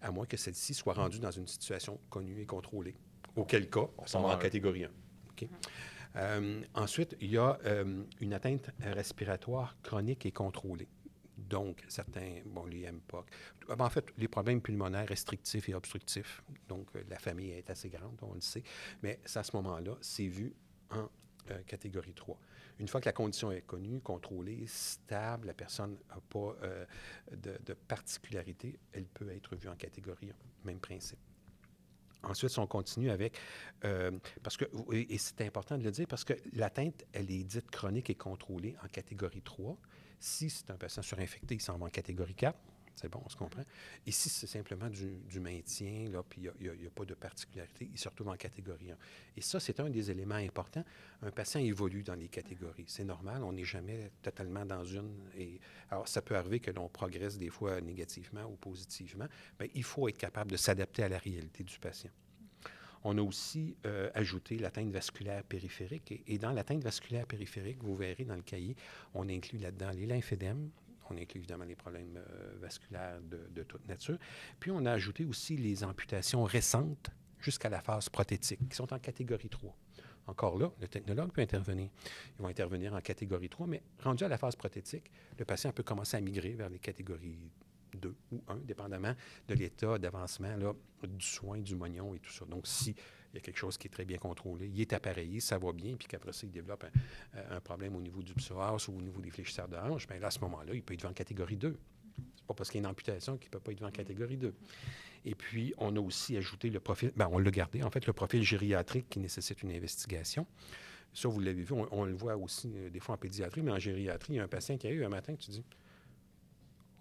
à moins que celle-ci soit rendue dans une situation connue et contrôlée, auquel cas, on s'en va en catégorie 1. Okay? Ensuite, il y a une atteinte respiratoire chronique et contrôlée. Donc, certains, les MPOC. En fait, les problèmes pulmonaires restrictifs et obstructifs. Donc, la famille est assez grande, on le sait. Mais à ce moment-là, c'est vu en catégorie 3. Une fois que la condition est connue, contrôlée, stable, la personne n'a pas de particularité, elle peut être vue en catégorie 1. Même principe. Ensuite, si on continue avec, parce que, et c'est important de le dire, parce que l'atteinte, elle est dite chronique et contrôlée en catégorie 3. Si c'est un patient surinfecté, il s'en va en catégorie 4. C'est bon, on se comprend. Ici, c'est simplement du maintien, là, puis il n'y a pas de particularité. Il se retrouve en catégorie 1. Et ça, c'est un des éléments importants. Un patient évolue dans les catégories. C'est normal, on n'est jamais totalement dans une. Alors, ça peut arriver que l'on progresse des fois négativement ou positivement. Bien, il faut être capable de s'adapter à la réalité du patient. On a aussi ajouté l'atteinte vasculaire périphérique. Et dans l'atteinte vasculaire périphérique, vous verrez dans le cahier, on inclut là-dedans les lymphédèmes. On inclut évidemment les problèmes vasculaires de toute nature. Puis, on a ajouté aussi les amputations récentes jusqu'à la phase prothétique, qui sont en catégorie 3. Encore là, le technologue peut intervenir. Ils vont intervenir en catégorie 3, mais rendu à la phase prothétique, le patient peut commencer à migrer vers les catégories 2 ou 1, dépendamment de l'état d'avancement là, du soin, du mognon et tout ça. Donc, si il y a quelque chose qui est très bien contrôlé, il est appareillé, ça va bien, puis qu'après ça, il développe un problème au niveau du psoas ou au niveau des fléchisseurs de hanche, bien là, à ce moment-là, il peut être en catégorie 2. C'est pas parce qu'il y a une amputation qu'il ne peut pas être en catégorie 2. Et puis, on a aussi ajouté le profil, bien, on l'a gardé, en fait, le profil gériatrique qui nécessite une investigation. Ça, vous l'avez vu, on le voit aussi des fois en pédiatrie, mais en gériatrie, il y a un patient qui a eu un matin, tu dis,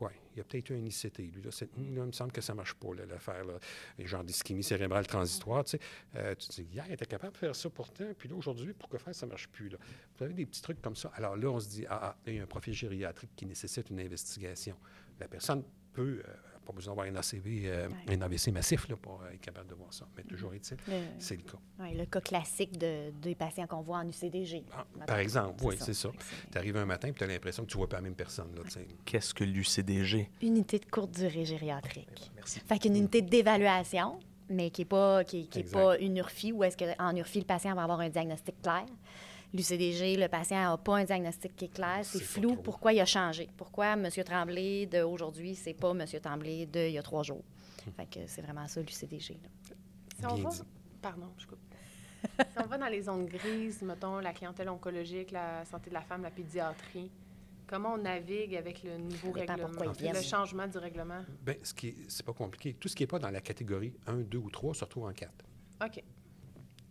oui, il y a peut-être eu un ICT. Lui, là, cette nuit, là, il me semble que ça ne marche pas, l'affaire, genre d'ischémie cérébrale transitoire. Tu sais. Tu te dis, hier, il était capable de faire ça pourtant, puis là, aujourd'hui, pourquoi faire ça ne marche plus? Là? Vous avez des petits trucs comme ça. Alors là, on se dit, là, il y a un profil gériatrique qui nécessite une investigation. La personne peut, pas besoin d'avoir un ACV, un AVC massif là, pour être capable de voir ça. Mais toujours est-il, c'est le cas. Oui, le cas classique des patients qu'on voit en UCDG. Par exemple, oui, c'est ça. Tu arrives un matin et tu as l'impression que tu ne vois pas la même personne. Là, Qu'est-ce que l'UCDG? Unité de courte durée gériatrique. Merci. Fait qu'une unité d'évaluation, mais qui n'est pas une URFI, où est-ce qu'en URFI, le patient va avoir un diagnostic clair. L'UCDG, le patient n'a pas un diagnostic qui est clair, c'est flou. Pourquoi il a changé? Pourquoi M. Tremblay d'aujourd'hui, c'est pas M. Tremblay d'il y a 3 jours? Fait que c'est vraiment ça, l'UCDG. Si on va... Pardon, je coupe. Si on va dans les zones grises, mettons, la clientèle oncologique, la santé de la femme, la pédiatrie, comment on navigue avec le nouveau règlement, le changement du règlement? Bien, c'est pas compliqué. Tout ce qui n'est pas dans la catégorie 1, 2 ou 3 se retrouve en 4. OK.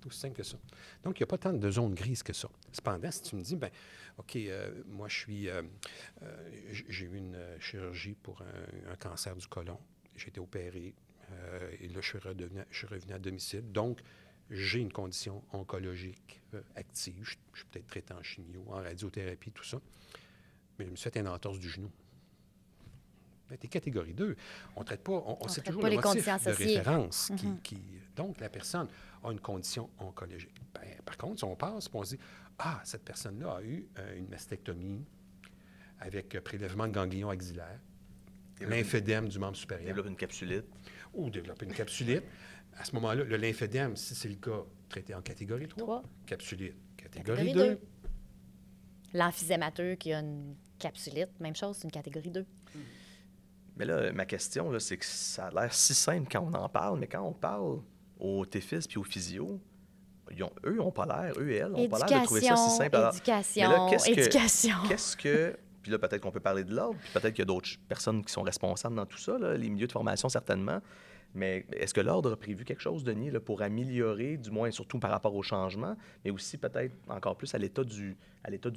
Tout simple que ça. Donc, il n'y a pas tant de zones grises que ça. Cependant, si tu me dis, bien, OK, moi, j'ai eu une chirurgie pour un cancer du côlon. J'ai été opéré et là, je suis revenu à domicile. Donc, j'ai une condition oncologique active. Je suis peut-être traité en chimio, en radiothérapie, tout ça. Mais je me suis fait une entorse du genou. T'es catégorie 2. On ne traite pas, on sait toujours le motif de référence. Donc, la personne a une condition oncologique. Ben, par contre, si on passe, on se dit, cette personne-là a eu une mastectomie avec prélèvement de ganglion axillaire, lymphédème du membre supérieur. Développe une capsulite. Ou développer une capsulite. À ce moment-là, le lymphédème, si c'est le cas, traité en catégorie 3. Capsulite, catégorie 2. L'emphysémateux qui a une capsulite, même chose, c'est une catégorie 2. Mais là, ma question, là, c'est que ça a l'air si simple quand on en parle, mais quand on parle aux TFIS puis aux physio, eux n'ont pas l'air, eux et elles, n'ont pas l'air de trouver ça si simple. Éducation. Qu'est-ce que... Puis là, peut-être qu'on peut parler de l'ordre, puis peut-être qu'il y a d'autres personnes qui sont responsables dans tout ça, là, les milieux de formation certainement. Mais est-ce que l'Ordre a prévu quelque chose, Denis, là, pour améliorer, du moins surtout par rapport au changement, mais aussi peut-être encore plus à l'état du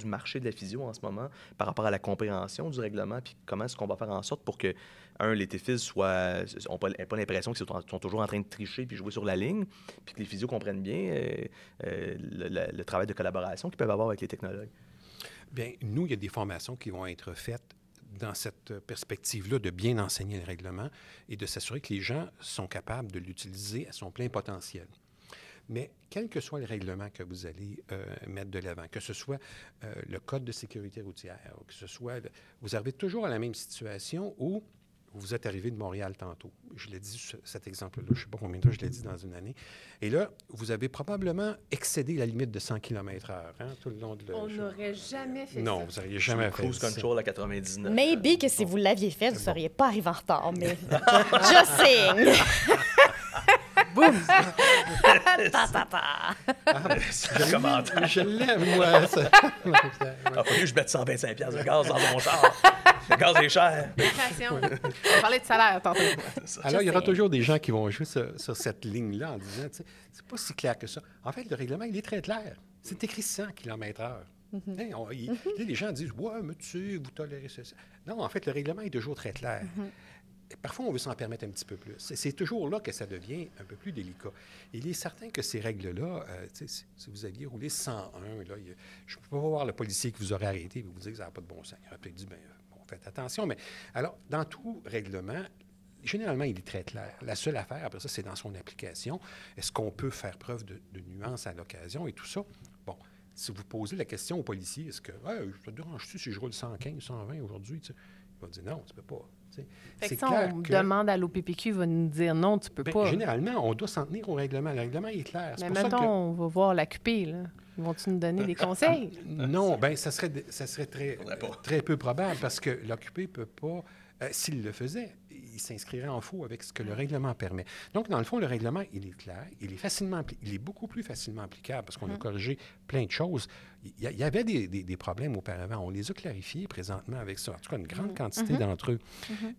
marché de la physio en ce moment, par rapport à la compréhension du règlement, puis comment est-ce qu'on va faire en sorte pour que, les TFIS n'ont pas l'impression qu'ils sont toujours en train de tricher puis jouer sur la ligne, puis que les physios comprennent bien le travail de collaboration qu'ils peuvent avoir avec les technologues? Bien, nous, il y a des formations qui vont être faites dans cette perspective-là de bien enseigner le règlement et de s'assurer que les gens sont capables de l'utiliser à son plein potentiel. Mais quel que soit le règlement que vous allez mettre de l'avant, que ce soit le Code de sécurité routière, que ce soit... vous arrivez toujours à la même situation où vous êtes arrivé de Montréal tantôt. Je l'ai dit, cet exemple-là, je ne sais pas combien de fois je l'ai dit dans une année. Et là, vous avez probablement excédé la limite de 100 km/h tout le long de On n'aurait jamais fait ça. Non, vous n'auriez jamais fait ça. Cruise control à 99. Maybe que si vous l'aviez fait, vous ne seriez pas arrivé en retard, mais just saying! Boum! Je l'aime, moi. Il a fallu que je mette 125$ de gaz dans mon char. Le gaz est cher. Inflation. On parlait de salaire tantôt. Alors, il y aura toujours des gens qui vont jouer sur cette ligne-là en disant, tu sais, c'est pas si clair que ça. En fait, le règlement, il est très clair. C'est écrit 100 km/h. Les gens disent, ouais, mais tu sais, vous tolérez ça. Non, en fait, le règlement est toujours très clair. Et parfois, on veut s'en permettre un petit peu plus. C'est toujours là que ça devient un peu plus délicat. Il est certain que ces règles-là, si vous aviez roulé 101, là, je ne peux pas voir le policier qui vous aurait arrêté et vous dire que ça n'a pas de bon sens. Il aurait peut-être dit, bien, bon, faites attention. Mais alors, dans tout règlement, généralement, il est très clair. La seule affaire, après ça, c'est dans son application. Est-ce qu'on peut faire preuve de nuance à l'occasion et tout ça? Bon, si vous posez la question au policier, est-ce que, hey, ça te dérange-tu si je roule 115, 120 aujourd'hui? Il va dire non, tu ne peux pas. Fait que ça, on demande à l'OPPQ, il va nous dire non, tu peux pas. Généralement, on doit s'en tenir au règlement. Le règlement est clair. Mais mettons, on va voir l'AQP, là. Vont-ils nous donner des conseils? Non, bien, ça serait très peu probable parce que l'AQP ne peut pas, s'il le faisait, il s'inscrirait en faux avec ce que le règlement permet. Donc, dans le fond, le règlement, il est clair, il est beaucoup plus facilement applicable parce qu'on a corrigé plein de choses. Il y avait des problèmes auparavant. On les a clarifiés présentement avec ça. En tout cas, une grande quantité d'entre eux.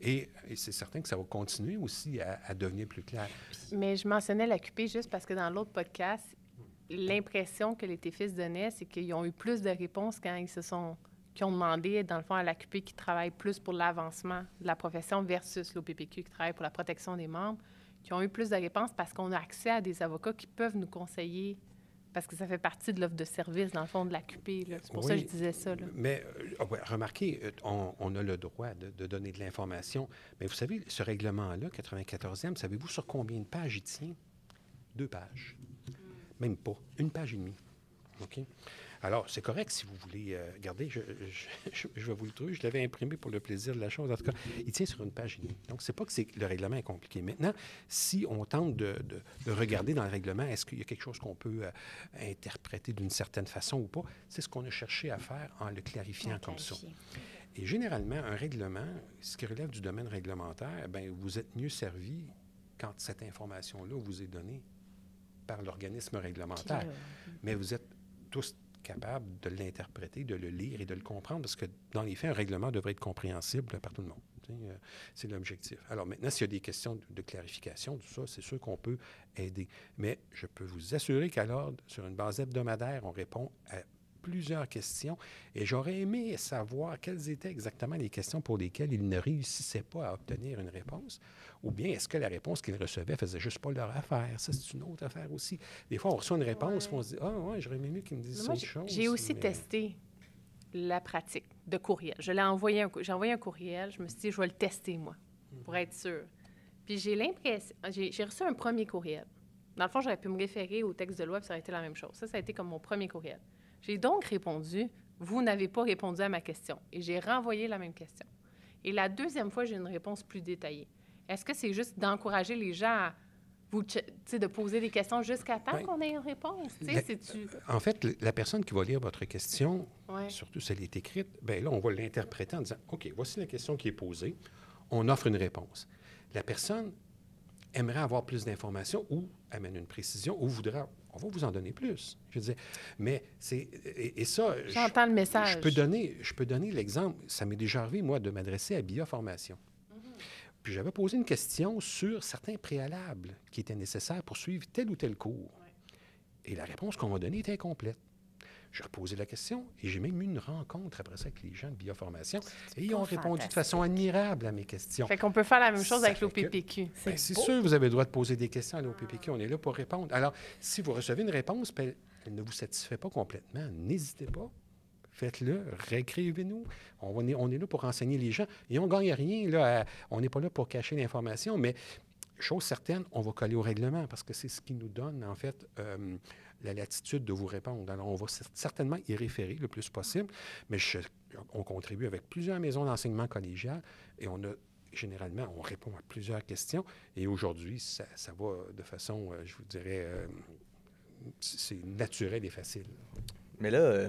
Et c'est certain que ça va continuer aussi à devenir plus clair. Mais je mentionnais l'AQP juste parce que dans l'autre podcast, l'impression que les TFIS donnaient, c'est qu'ils ont eu plus de réponses quand qui ont demandé, dans le fond, à l'AQP qui travaille plus pour l'avancement de la profession versus l'OPPQ qui travaille pour la protection des membres, qui ont eu plus de réponses parce qu'on a accès à des avocats qui peuvent nous conseiller, parce que ça fait partie de l'offre de service, dans le fond, de l'AQP. C'est pour ça que je disais ça. Là. Mais remarquez, on a le droit de donner de l'information. Mais vous savez, ce règlement-là, 94e, savez-vous sur combien de pages il tient? 2 pages. Même pas. 1 page et demie. OK? Alors, c'est correct si vous voulez. Regardez, je vais vous le trouver. Je l'avais imprimé pour le plaisir de la chose. En tout cas, il tient sur 1 page et demie. Donc, c'est pas que le règlement est compliqué. Maintenant, si on tente de regarder dans le règlement, est-ce qu'il y a quelque chose qu'on peut interpréter d'une certaine façon ou pas, c'est ce qu'on a cherché à faire en le clarifiant comme ça. Et généralement, un règlement, ce qui relève du domaine réglementaire, bien, vous êtes mieux servi quand cette information-là vous est donnée par l'organisme réglementaire. Mais vous êtes tous capable de l'interpréter, de le lire et de le comprendre, parce que dans les faits, un règlement devrait être compréhensible par tout le monde. C'est l'objectif. Alors maintenant, s'il y a des questions de clarification, tout ça, c'est sûr qu'on peut aider. Mais je peux vous assurer qu'alors, sur une base hebdomadaire, on répond à plusieurs questions et j'aurais aimé savoir quelles étaient exactement les questions pour lesquelles ils ne réussissaient pas à obtenir une réponse, ou bien est-ce que la réponse qu'ils recevaient faisait juste pas leur affaire. Ça, c'est une autre affaire aussi. Des fois, on reçoit une réponse et on se dit « Ah, ouais, j'aurais aimé mieux qu'ils me disent autre chose. » J'ai aussi testé la pratique de courriel. J'ai envoyé un courriel. Je me suis dit, je vais le tester, moi, pour être sûre. Puis j'ai l'impression... J'ai reçu un premier courriel. Dans le fond, j'aurais pu me référer au texte de loi, puis ça aurait été la même chose. Ça a été comme mon premier courriel. J'ai donc répondu, vous n'avez pas répondu à ma question. Et j'ai renvoyé la même question. Et la deuxième fois, j'ai une réponse plus détaillée. Est-ce que c'est juste d'encourager les gens à de poser des questions jusqu'à temps qu'on ait une réponse? En fait, la personne qui va lire votre question, surtout si elle est écrite, bien là, on va l'interpréter en disant, OK, voici la question qui est posée. On offre une réponse. La personne aimerait avoir plus d'informations ou amène une précision ou voudra... On va vous en donner plus. Je veux dire, mais c'est... Et ça... J'entends le message. Je peux donner l'exemple. Ça m'est déjà arrivé, moi, de m'adresser à Bioformation. Puis j'avais posé une question sur certains préalables qui étaient nécessaires pour suivre tel ou tel cours. Et la réponse qu'on m'a donnée était incomplète. J'ai reposé la question et j'ai même eu une rencontre après ça avec les gens de Bioformation. Et ils ont répondu de façon admirable à mes questions. Fait qu'on peut faire la même chose avec l'OPPQ. C'est sûr, vous avez le droit de poser des questions à l'OPPQ. On est là pour répondre. Alors, si vous recevez une réponse, puis elle ne vous satisfait pas complètement, n'hésitez pas. Faites-le, réécrivez-nous. On est là pour renseigner les gens. Et on ne gagne rien. Là, on n'est pas là pour cacher l'information, mais chose certaine, on va coller au règlement parce que c'est ce qui nous donne, en fait, la latitude de vous répondre. Alors, on va certainement y référer le plus possible, mais on contribue avec plusieurs maisons d'enseignement collégial et généralement, on répond à plusieurs questions. Et aujourd'hui, ça va de façon, je vous dirais, c'est naturel et facile. Mais là,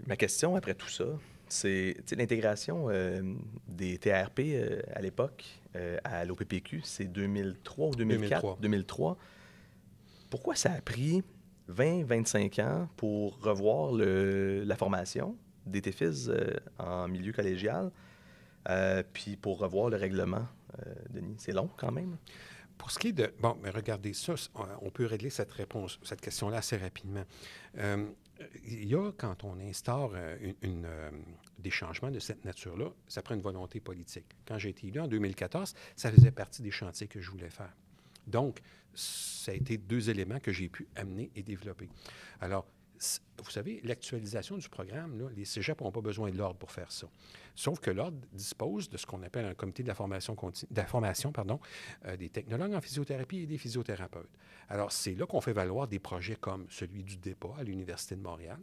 ma question après tout ça, c'est l'intégration des TRP à l'époque à l'OPPQ, c'est 2003 ou 2004? 2003. Pourquoi ça a pris 20-25 ans pour revoir la formation des TFIS en milieu collégial? Puis pour revoir le règlement, Denis, c'est long quand même. Pour ce qui est de... Bon, mais regardez ça, on peut régler cette question-là assez rapidement. Il y a, quand on instaure des changements de cette nature-là, ça prend une volonté politique. Quand j'ai été élu en 2014, ça faisait partie des chantiers que je voulais faire. Donc, ça a été 2 éléments que j'ai pu amener et développer. Alors, vous savez, l'actualisation du programme, là, les cégeps n'ont pas besoin de l'Ordre pour faire ça. Sauf que l'Ordre dispose de ce qu'on appelle un comité de la formation, des technologues en physiothérapie et des physiothérapeutes. Alors, c'est là qu'on fait valoir des projets comme celui du DEPA à l'Université de Montréal,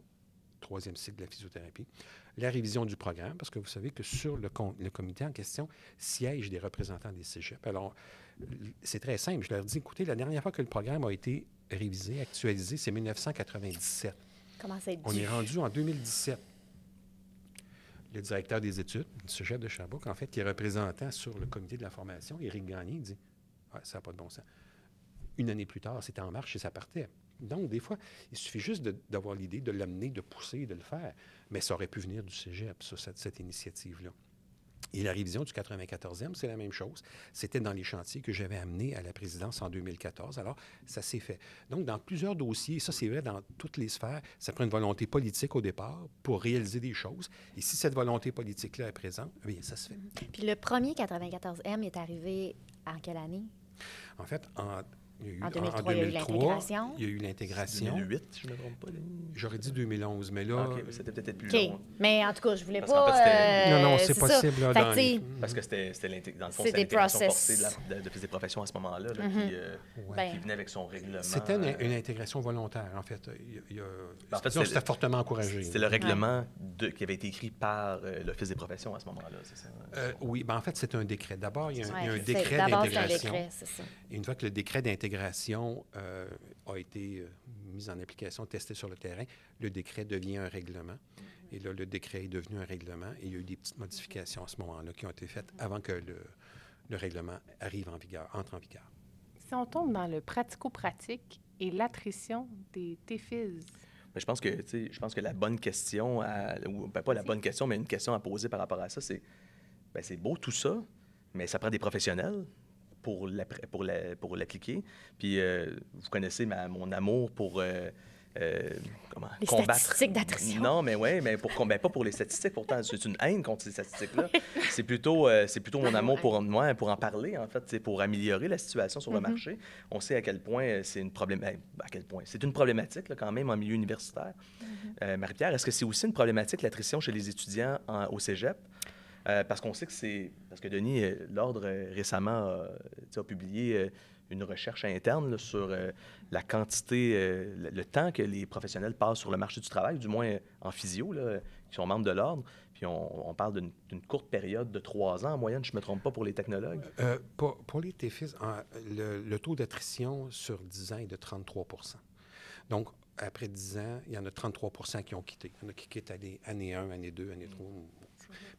3e cycle de la physiothérapie, la révision du programme, parce que vous savez que sur le comité en question siègent des représentants des cégeps. Alors, c'est très simple. Je leur dis, écoutez, la dernière fois que le programme a été révisé, actualisé, c'est 1997. Comment ça On est rendu en 2017. Le directeur des études du cégep de Sherbrooke, en fait, qui est représentant sur le comité de la formation, Éric Gagné, il dit « ça n'a pas de bon sens ». 1 année plus tard, c'était en marche et ça partait. Donc, des fois, il suffit juste d'avoir l'idée, de l'amener, de pousser, de le faire. Mais ça aurait pu venir du cégep, ça, cette initiative-là. Et la révision du 94e, c'est la même chose. C'était dans les chantiers que j'avais amenés à la présidence en 2014. Alors, ça s'est fait. Donc, dans plusieurs dossiers, ça c'est vrai dans toutes les sphères, ça prend une volonté politique au départ pour réaliser des choses. Et si cette volonté politique-là est présente, bien, ça se fait. Puis le premier 94M est arrivé en quelle année? En fait, en 2003, il y a eu l'intégration. Il y a eu l'intégration. 2008, si je ne me trompe pas, Denis. J'aurais dit 2011, mais là... OK, mais c'était peut-être plus OK. long. Mais en tout cas, je voulais Parce pas... qu'en fait, non, c'est possible. Là, dans les... Parce que c'était dans le fond, c'est des l'intégration process. portée de des professions à ce moment-là, là, qui venait avec son règlement. C'était une intégration volontaire, en fait. En fait, c'était fortement encouragé. C'était le règlement qui avait été écrit par l'Office des professions à ce moment-là, c'est ça? Oui, ben en fait, c'est un décret. D'abord, il y a un décret décret d'abord, d'intégration. c'est un décret, c'est ça. Et une fois que le décret d'intégration a été mis en application, testé sur le terrain, le décret devient un règlement. Et là, le décret est devenu un règlement. Et il y a eu des petites modifications à ce moment-là qui ont été faites avant que le règlement entre en vigueur. Si on tombe dans le pratico-pratique et l'attrition des TFIS, Mais je pense que la bonne question, pas la bonne question, mais une question à poser par rapport à ça, c'est beau tout ça, mais ça prend des professionnels pour l'appliquer. Puis vous connaissez mon amour pour les combattre. statistiques d'attrition. Non, mais oui, mais pas pour les statistiques. Pourtant, c'est une haine contre ces statistiques-là. C'est plutôt mon amour pour en parler, en fait, pour améliorer la situation sur le marché. On sait à quel point c'est une c'est une problématique là, quand même en milieu universitaire. Marie-Pierre, est-ce que c'est aussi une problématique, l'attrition chez les étudiants au cégep? Parce qu'on sait que parce que Denis, l'Ordre récemment a publié une recherche interne là, sur la quantité, le temps que les professionnels passent sur le marché du travail, du moins en physio, là, qui sont membres de l'Ordre. Puis on parle d'une courte période de 3 ans en moyenne, je ne me trompe pas, pour les technologues. Pour les TFIS, le taux d'attrition sur 10 ans est de 33 %. Donc, après 10 ans, il y en a 33 % qui ont quitté. Il y en a qui quittent année 1, année 2, année 3.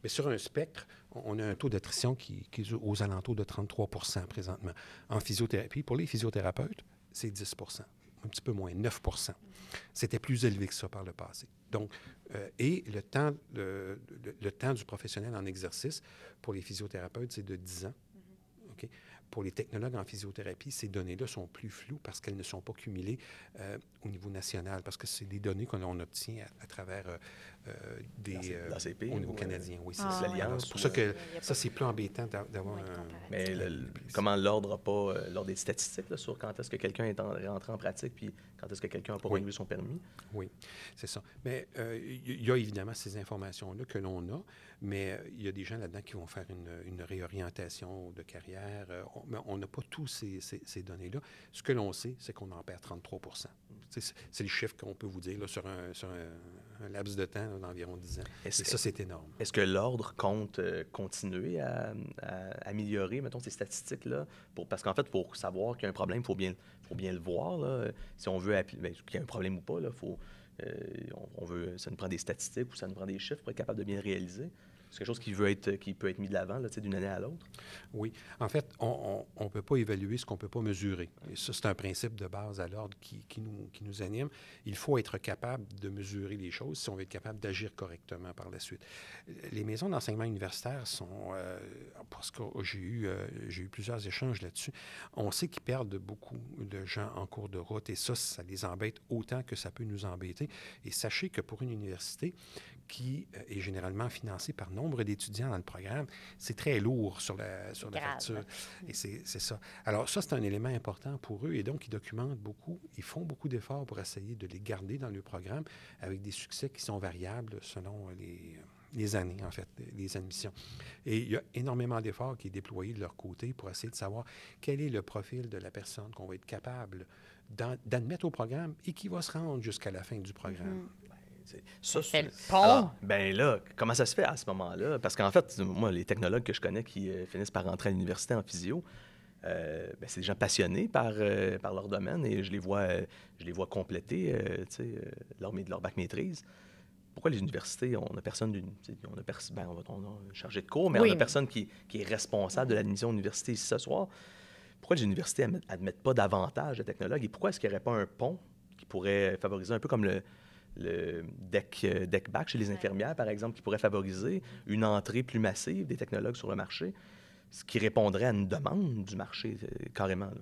Mais sur un spectre, on a un taux d'attrition qui est aux alentours de 33 % présentement. En physiothérapie, pour les physiothérapeutes, c'est 10 %, un petit peu moins, 9 %. C'était plus élevé que ça par le passé. Donc, et le temps du professionnel en exercice, pour les physiothérapeutes, c'est de 10 ans. Okay? Pour les technologues en physiothérapie, ces données-là sont plus floues parce qu'elles ne sont pas cumulées au niveau national, parce que c'est des données que l'on obtient à travers l'ACP, au niveau canadien. Oui, c'est l'Alliance. C'est pour ça que ça, c'est plus embêtant d'avoir un... Mais comment l'Ordre n'a pas l'ordre des statistiques là, sur quand est-ce que quelqu'un est rentré en pratique puis quand est-ce que quelqu'un n'a pas renouvelé son permis? Oui, c'est ça. Mais il y a évidemment ces informations-là que l'on a, mais il y a des gens là-dedans qui vont faire une réorientation de carrière. Mais on n'a pas tous ces données-là. Ce que l'on sait, c'est qu'on en perd 33 %. C'est le chiffre qu'on peut vous dire là, sur un laps de temps d'environ 10 ans. Et ça, c'est énorme. Est-ce que l'Ordre compte continuer à améliorer, mettons, ces statistiques-là? Parce qu'en fait, pour savoir qu'il y a un problème, il faut bien le voir. Là. Si on veut qu'il y a un problème ou pas, là, ça nous prend des statistiques ou ça nous prend des chiffres pour être capable de bien le réaliser. C'est quelque chose qui peut être mis de l'avant là, d'une année à l'autre? Oui. En fait, on ne peut pas évaluer ce qu'on ne peut pas mesurer. Et ça, c'est un principe de base à l'ordre qui nous anime. Il faut être capable de mesurer les choses si on veut être capable d'agir correctement par la suite. Les maisons d'enseignement universitaire sont, parce que j'ai eu plusieurs échanges là-dessus, on sait qu'ils perdent beaucoup de gens en cours de route et ça les embête autant que ça peut nous embêter. Et sachez que pour une université qui est généralement financée par nombre d'étudiants dans le programme, c'est très lourd sur la facture. Et c'est ça. Alors ça, c'est un élément important pour eux et donc ils documentent beaucoup, ils font beaucoup d'efforts pour essayer de les garder dans le programme avec des succès qui sont variables selon les années, en fait, les admissions. Et il y a énormément d'efforts qui est déployé de leur côté pour essayer de savoir quel est le profil de la personne qu'on va être capable d'admettre au programme et qui va se rendre jusqu'à la fin du programme. Ça fait le pont. Alors, ben là, comment ça se fait à ce moment-là? Parce qu'en fait, moi, les technologues que je connais qui finissent par rentrer à l'université en physio, c'est des gens passionnés par leur domaine et je les vois compléter leur bac maîtrise. Pourquoi les universités, on a personne on a chargé de cours, mais on a personne qui est responsable de l'admission à l'université ici ce soir? Pourquoi les universités n'admettent pas davantage de technologues et pourquoi est-ce qu'il n'y aurait pas un pont qui pourrait favoriser un peu comme le DEC-BAC chez les infirmières, par exemple, qui pourrait favoriser une entrée plus massive des technologues sur le marché, ce qui répondrait à une demande du marché, carrément. Là.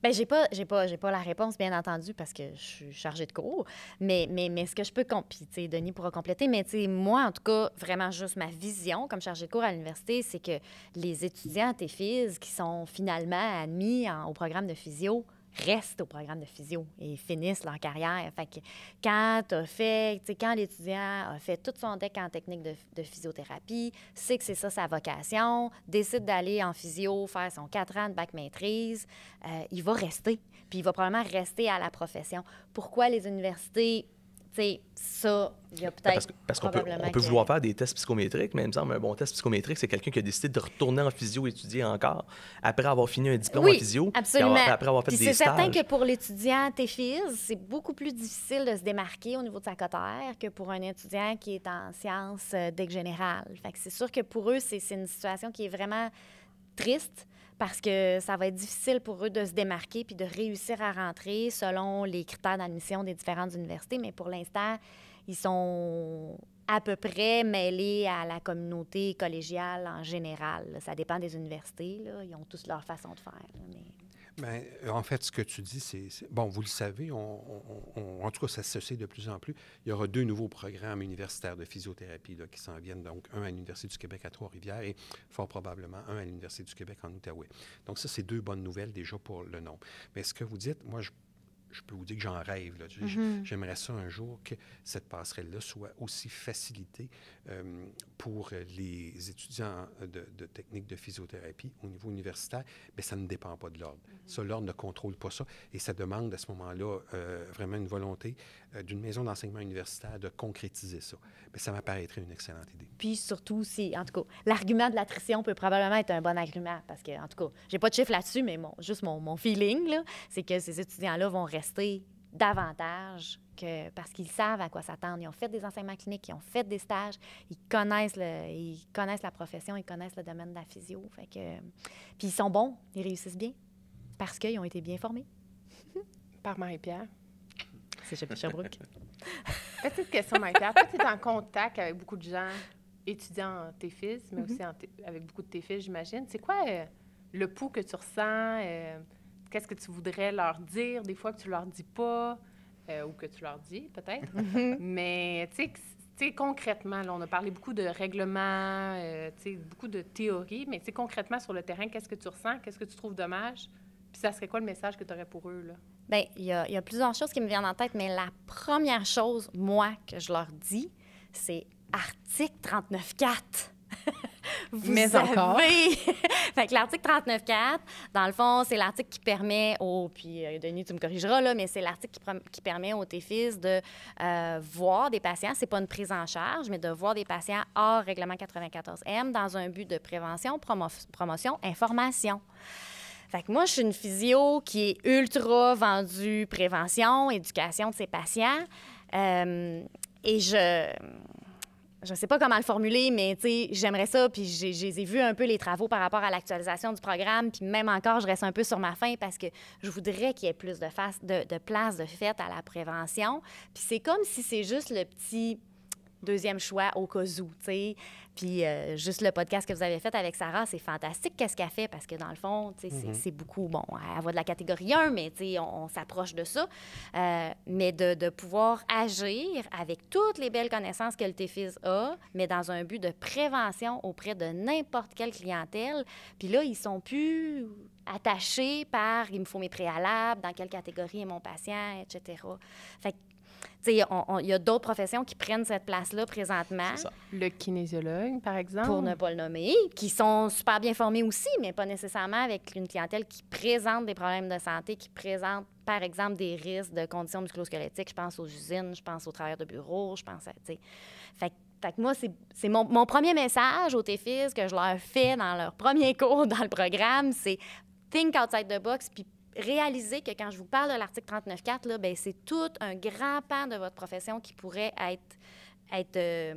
Bien, j'ai pas la réponse, bien entendu, parce que je suis chargée de cours. Mais ce que je peux... Puis, tu sais, Denis pourra compléter, mais tu sais, moi, en tout cas, vraiment juste ma vision comme chargée de cours à l'université, c'est que les étudiants TFIS qui sont finalement admis au programme de physio restent au programme de physio et finissent leur carrière. Fait que quand l'étudiant a fait tout son DEC en technique de physiothérapie, sait que c'est ça sa vocation, décide d'aller en physio, faire son 4 ans de bac maîtrise, il va rester. Puis il va probablement rester à la profession. Pourquoi les universités... Tu sais, ça, il y a peut-être parce qu'on peut vouloir faire des tests psychométriques, mais il me semble un bon test psychométrique, c'est quelqu'un qui a décidé de retourner en physio étudier encore après avoir fini un diplôme en physio. Absolument. Après avoir fait des stages. C'est certain que pour l'étudiant TFIS, c'est beaucoup plus difficile de se démarquer au niveau de sa cotère que pour un étudiant qui est en sciences DEC générales. Fait que c'est sûr que pour eux, c'est une situation qui est vraiment triste. Parce que ça va être difficile pour eux de se démarquer puis de réussir à rentrer selon les critères d'admission des différentes universités. Mais pour l'instant, ils sont à peu près mêlés à la communauté collégiale en général. Ça dépend des universités. Là. Ils ont tous leur façon de faire. Mais... Bien, en fait, ce que tu dis, c'est bon, vous le savez, en tout cas, ça se sait de plus en plus. Il y aura 2 nouveaux programmes universitaires de physiothérapie là, qui s'en viennent. Donc, un à l'Université du Québec à Trois-Rivières et fort probablement un à l'Université du Québec en Outaouais. Donc, ça, c'est 2 bonnes nouvelles déjà pour le nombre. Mais ce que vous dites, moi, je peux vous dire que j'en rêve. Là. J'aimerais ça un jour que cette passerelle-là soit aussi facilitée pour les étudiants de technique de physiothérapie au niveau universitaire, mais ça ne dépend pas de l'ordre. Ça, l'ordre ne contrôle pas ça et ça demande à ce moment-là vraiment une volonté d'une maison d'enseignement universitaire de concrétiser ça. Mais ça m'apparaîtrait une excellente idée. Puis surtout, en tout cas, l'argument de l'attrition peut probablement être un bon argument parce que, en tout cas, j'ai pas de chiffre là-dessus, mais juste mon feeling, là, c'est que ces étudiants-là vont rester davantage parce qu'ils savent à quoi s'attendre. Ils ont fait des enseignements cliniques, ils ont fait des stages, ils connaissent la profession, ils connaissent le domaine de la physio. Fait que, puis ils sont bons, ils réussissent bien parce qu'ils ont été bien formés. Par Marie-Pierre. C'est Sherbrooke. Petite question, Marie-Pierre. Toi, tu es en contact avec beaucoup de gens étudiants en TFIS, mais aussi avec beaucoup de TFIS, j'imagine. C'est quoi le pouls que tu ressens? Qu'est-ce que tu voudrais leur dire des fois que tu leur dis pas ou que tu leur dis, peut-être? Mais, tu sais, concrètement, là, on a parlé beaucoup de règlements, beaucoup de théories, mais concrètement, sur le terrain, qu'est-ce que tu ressens? Qu'est-ce que tu trouves dommage? Puis ça serait quoi le message que tu aurais pour eux, là? Bien, il y a plusieurs choses qui me viennent en tête, mais la première chose, moi, que je leur dis, c'est article 39.4. Mais encore. Fait que l'article 39.4, dans le fond, c'est l'article qui permet puis Denis, tu me corrigeras, là, mais c'est l'article qui permet aux TFIS de voir des patients, c'est pas une prise en charge, mais de voir des patients hors règlement 94M dans un but de prévention, promotion, information. Fait que moi, je suis une physio qui est ultra vendue prévention, éducation de ses patients. Et je sais pas comment le formuler, mais tu sais, j'aimerais ça, puis j'ai vu un peu les travaux par rapport à l'actualisation du programme, puis même encore, je reste un peu sur ma faim parce que je voudrais qu'il y ait plus de place de fait à la prévention. Puis c'est comme si c'est juste le petit deuxième choix au cas où, tu sais. Puis juste le podcast que vous avez fait avec Sarah, c'est fantastique qu'est-ce qu'elle fait parce que dans le fond, tu sais, c'est beaucoup, bon, elle va de la catégorie 1, mais tu sais, on s'approche de ça. Mais de pouvoir agir avec toutes les belles connaissances que le TFIS a, mais dans un but de prévention auprès de n'importe quelle clientèle. Puis là, ils sont plus attachés par « il me faut mes préalables, dans quelle catégorie est mon patient, etc. » Fait que, tu sais, il y a d'autres professions qui prennent cette place-là présentement. C'est ça. Le kinésiologue, par exemple. Pour ne pas le nommer, qui sont super bien formés aussi, mais pas nécessairement avec une clientèle qui présente des problèmes de santé, qui présente, par exemple, des risques de conditions musculo-squelettiques. Je pense aux usines, je pense aux travailleurs de bureau, je pense à, tu sais. Fait que moi, c'est mon premier message aux TFIS que je leur fais dans leur premier cours dans le programme, c'est « think outside the box », puis réaliser que quand je vous parle de l'article 39.4, là, ben, c'est tout un grand pan de votre profession qui pourrait être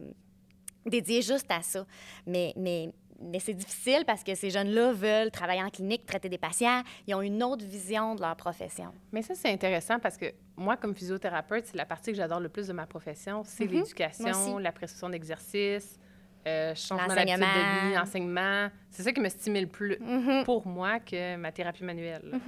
dédié juste à ça. Mais c'est difficile parce que ces jeunes-là veulent travailler en clinique, traiter des patients. Ils ont une autre vision de leur profession. Mais ça, c'est intéressant parce que moi, comme physiothérapeute, c'est la partie que j'adore le plus de ma profession. C'est l'éducation, la prescription d'exercice, changement d'habitude de vie, l'enseignement. C'est ça qui me stimule plus pour moi que ma thérapie manuelle.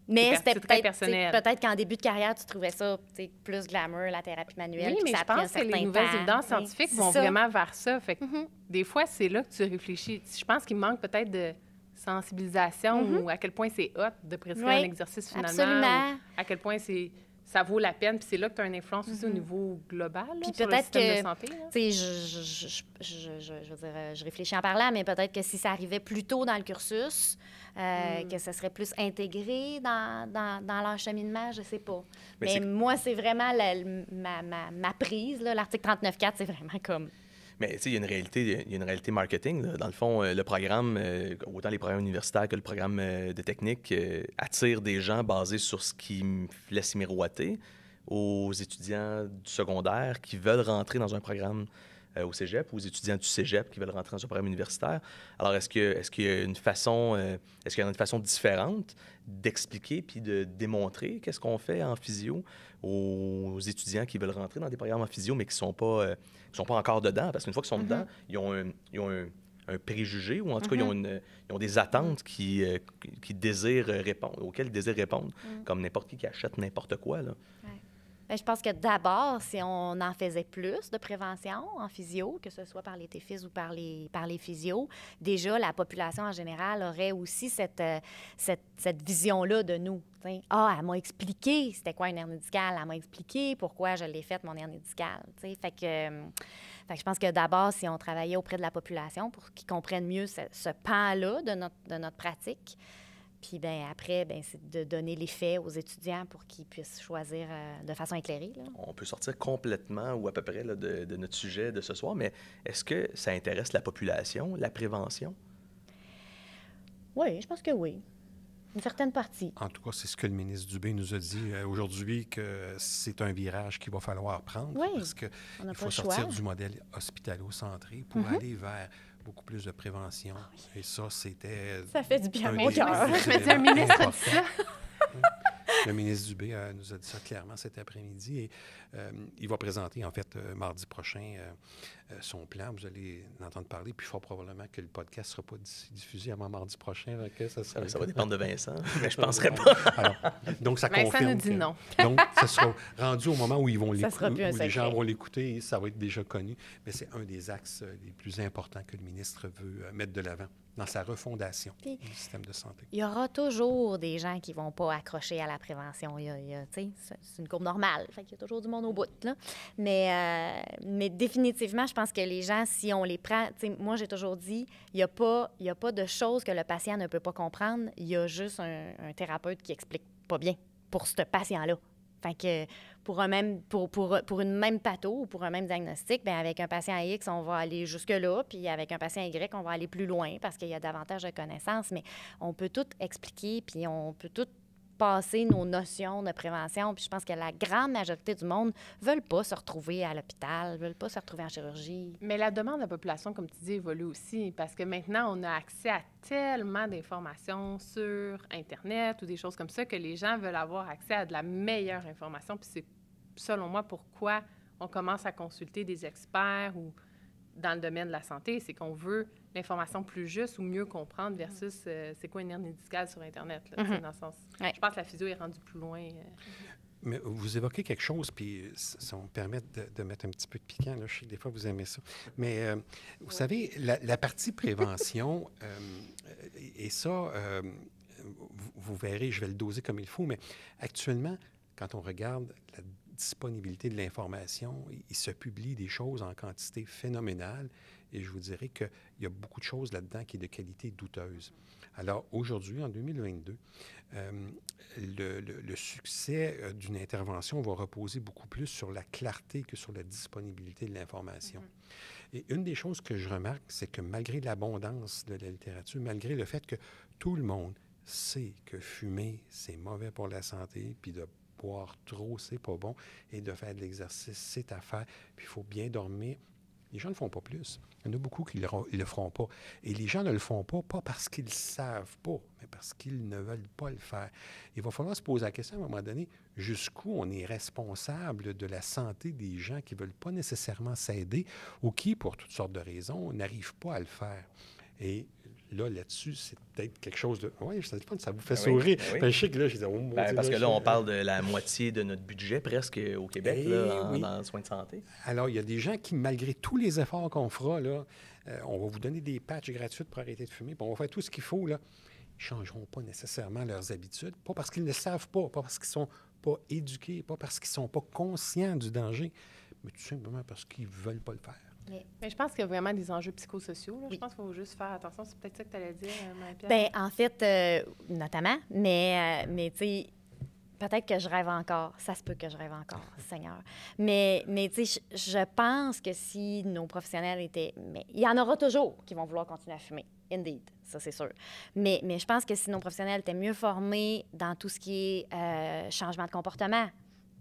Mais c'était peut-être qu'en début de carrière, tu trouvais ça plus glamour, la thérapie manuelle. Oui, mais ça je pense que les nouvelles évidences scientifiques vont vraiment vers ça. Fait que des fois, c'est là que tu réfléchis. Je pense qu'il manque peut-être de sensibilisation ou à quel point c'est hot de prescrire un exercice finalement. Absolument. Ou à quel point ça vaut la peine. Puis c'est là que tu as une influence aussi au niveau global là, sur le système de santé. Tu sais, je veux dire, je réfléchis en parlant, mais peut-être que si ça arrivait plus tôt dans le cursus, que ça serait plus intégré dans leur cheminement, je sais pas. Mais moi, c'est vraiment ma prise. L'article 39.4, c'est vraiment comme... Mais tu sais, il y a une réalité marketing. Là. Dans le fond, le programme, autant les programmes universitaires que le programme de technique, attire des gens basés sur ce qui me laisse miroiter aux étudiants du secondaire qui veulent rentrer dans un programme au cégep ou aux étudiants du cégep qui veulent rentrer dans un programme universitaire. Alors, est-ce qu'il y a une façon différente d'expliquer puis de démontrer qu'est-ce qu'on fait en physio aux étudiants qui veulent rentrer dans des programmes en physio mais qui ne sont pas encore dedans? Parce qu'une fois qu'ils sont dedans, ils ont un préjugé ou en tout cas, ils ont des attentes auxquelles ils désirent répondre, comme n'importe qui achète n'importe quoi. Là. Ouais. Bien, je pense que d'abord, si on en faisait plus de prévention en physio, que ce soit par les TFIS ou par les physios, déjà, la population en général aurait aussi cette vision-là de nous. T'sais. Ah, elle m'a expliqué c'était quoi une hernie discale, elle m'a expliqué pourquoi je l'ai faite, mon hernie discale. Fait que je pense que d'abord, si on travaillait auprès de la population pour qu'ils comprennent mieux ce pan-là de notre pratique, puis bien, après, c'est de donner les faits aux étudiants pour qu'ils puissent choisir de façon éclairée. Là. On peut sortir complètement ou à peu près là, de notre sujet de ce soir, mais est-ce que ça intéresse la population, la prévention? Oui, je pense que oui. Une certaine partie. En tout cas, c'est ce que le ministre Dubé nous a dit aujourd'hui, que c'est un virage qu'il va falloir prendre parce qu'il faut sortir du modèle hospitalo-centré pour aller vers beaucoup plus de prévention. Et ça, c'était... Ça fait du bien à mon cœur. Je me dis, un ministre a dit ça. Le ministre Dubé nous a dit ça clairement cet après-midi et il va présenter, en fait, mardi prochain, son plan. Vous allez en entendre parler, puis fort probablement que le podcast ne sera pas diffusé avant mardi prochain. Ça va dépendre de Vincent, mais je ne penserais pas. Alors, donc, ça confirme. Vincent nous dit non. Donc, ça sera rendu au moment où ils vont l'écouter, où les gens vont l'écouter, ça va être déjà connu. Mais c'est un des axes les plus importants que le ministre veut mettre de l'avant dans sa refondation du système de santé. Il y aura toujours des gens qui ne vont pas accrocher à la prévention. C'est une courbe normale. Fait qu'il y a toujours du monde au bout. Là. Mais définitivement, je pense que les gens, si on les prend... Moi, j'ai toujours dit, il n'y a pas de choses que le patient ne peut pas comprendre. Il y a juste un thérapeute qui explique pas bien pour ce patient-là. Fait que pour une même patho ou pour un même diagnostic, bien, avec un patient X, on va aller jusque-là, puis avec un patient Y, on va aller plus loin parce qu'il y a davantage de connaissances. Mais on peut tout expliquer, puis on peut tout passer nos notions de prévention. Puis je pense que la grande majorité du monde ne veulent pas se retrouver à l'hôpital, ne veulent pas se retrouver en chirurgie. Mais la demande de la population, comme tu dis, évolue aussi parce que maintenant, on a accès à tellement d'informations sur Internet ou des choses comme ça que les gens veulent avoir accès à de la meilleure information. Puis c'est, selon moi, pourquoi on commence à consulter des experts ou dans le domaine de la santé, c'est qu'on veut l'information plus juste ou mieux comprendre versus c'est quoi une hernie discale sur Internet, là, dans le sens. Ouais. Je pense que la physio est rendue plus loin. Mais vous évoquez quelque chose, puis ça me permet de mettre un petit peu de piquant. Là. Je sais que des fois, vous aimez ça. Mais vous savez, la partie prévention, et ça, vous verrez, je vais le doser comme il faut, mais actuellement, quand on regarde la disponibilité de l'information, il se publie des choses en quantité phénoménale et je vous dirais qu'il y a beaucoup de choses là-dedans qui est de qualité douteuse. Alors aujourd'hui, en 2022, le succès d'une intervention va reposer beaucoup plus sur la clarté que sur la disponibilité de l'information. Et une des choses que je remarque, c'est que malgré l'abondance de la littérature, malgré le fait que tout le monde sait que fumer, c'est mauvais pour la santé, puis de boire trop, c'est pas bon, et de faire de l'exercice, c'est à faire, puis il faut bien dormir. Les gens ne le font pas plus. Il y en a beaucoup qui ne le feront pas. Et les gens ne le font pas parce qu'ils ne savent pas, mais parce qu'ils ne veulent pas le faire. Il va falloir se poser la question à un moment donné, jusqu'où on est responsable de la santé des gens qui ne veulent pas nécessairement s'aider ou qui, pour toutes sortes de raisons, n'arrivent pas à le faire. Et là-dessus, c'est peut-être quelque chose de... Oui, ça vous fait sourire. Oui. Je sais que là, je disais, oh mon Dieu, parce que là, on parle de la moitié de notre budget presque au Québec dans le soin de santé. Alors, il y a des gens qui, malgré tous les efforts qu'on fera, là, on va vous donner des patchs gratuits pour arrêter de fumer, puis on va faire tout ce qu'il faut, là. Ils ne changeront pas nécessairement leurs habitudes, pas parce qu'ils ne le savent pas parce qu'ils ne sont pas éduqués, pas parce qu'ils ne sont pas conscients du danger, mais tout simplement parce qu'ils ne veulent pas le faire. Mais je pense qu'il y a vraiment des enjeux psychosociaux. Là. Oui. Je pense qu'il faut juste faire attention. C'est peut-être ça que tu allais dire, Marie-Pierre. Bien, en fait, notamment, mais tu sais, peut-être que je rêve encore. Ça se peut que je rêve encore, Seigneur. Mais tu sais, je pense que si nos professionnels étaient... Mais il y en aura toujours qui vont vouloir continuer à fumer. Indeed, ça, c'est sûr. Mais je pense que si nos professionnels étaient mieux formés dans tout ce qui est changement de comportement,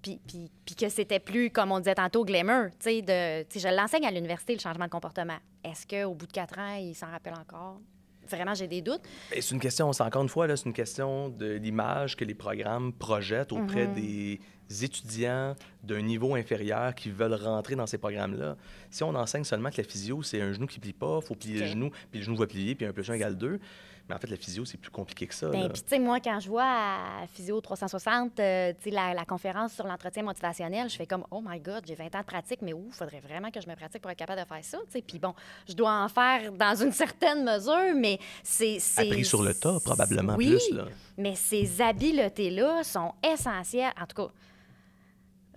puis que c'était plus, comme on disait tantôt, glamour. Tu sais, je l'enseigne à l'université, le changement de comportement. Est-ce qu'au bout de 4 ans, ils s'en rappellent encore? Vraiment, j'ai des doutes. Et c'est une question, c'est encore une fois, là, c'est une question de l'image que les programmes projettent auprès des étudiants d'un niveau inférieur qui veulent rentrer dans ces programmes-là. Si on enseigne seulement que la physio, c'est un genou qui ne plie pas, il faut plier le genou, puis le genou va plier, puis 1 + 1 = 2. Mais en fait, la physio, c'est plus compliqué que ça. Bien, puis tu sais, moi, quand je vois à Physio 360, tu sais, la conférence sur l'entretien motivationnel, je fais comme, oh my God, j'ai 20 ans de pratique, mais il faudrait vraiment que je me pratique pour être capable de faire ça, tu sais. Puis bon, je dois en faire dans une certaine mesure, mais c'est... Appris sur le tas, probablement oui, plus, là. Mais ces habiletés-là sont essentielles. En tout cas,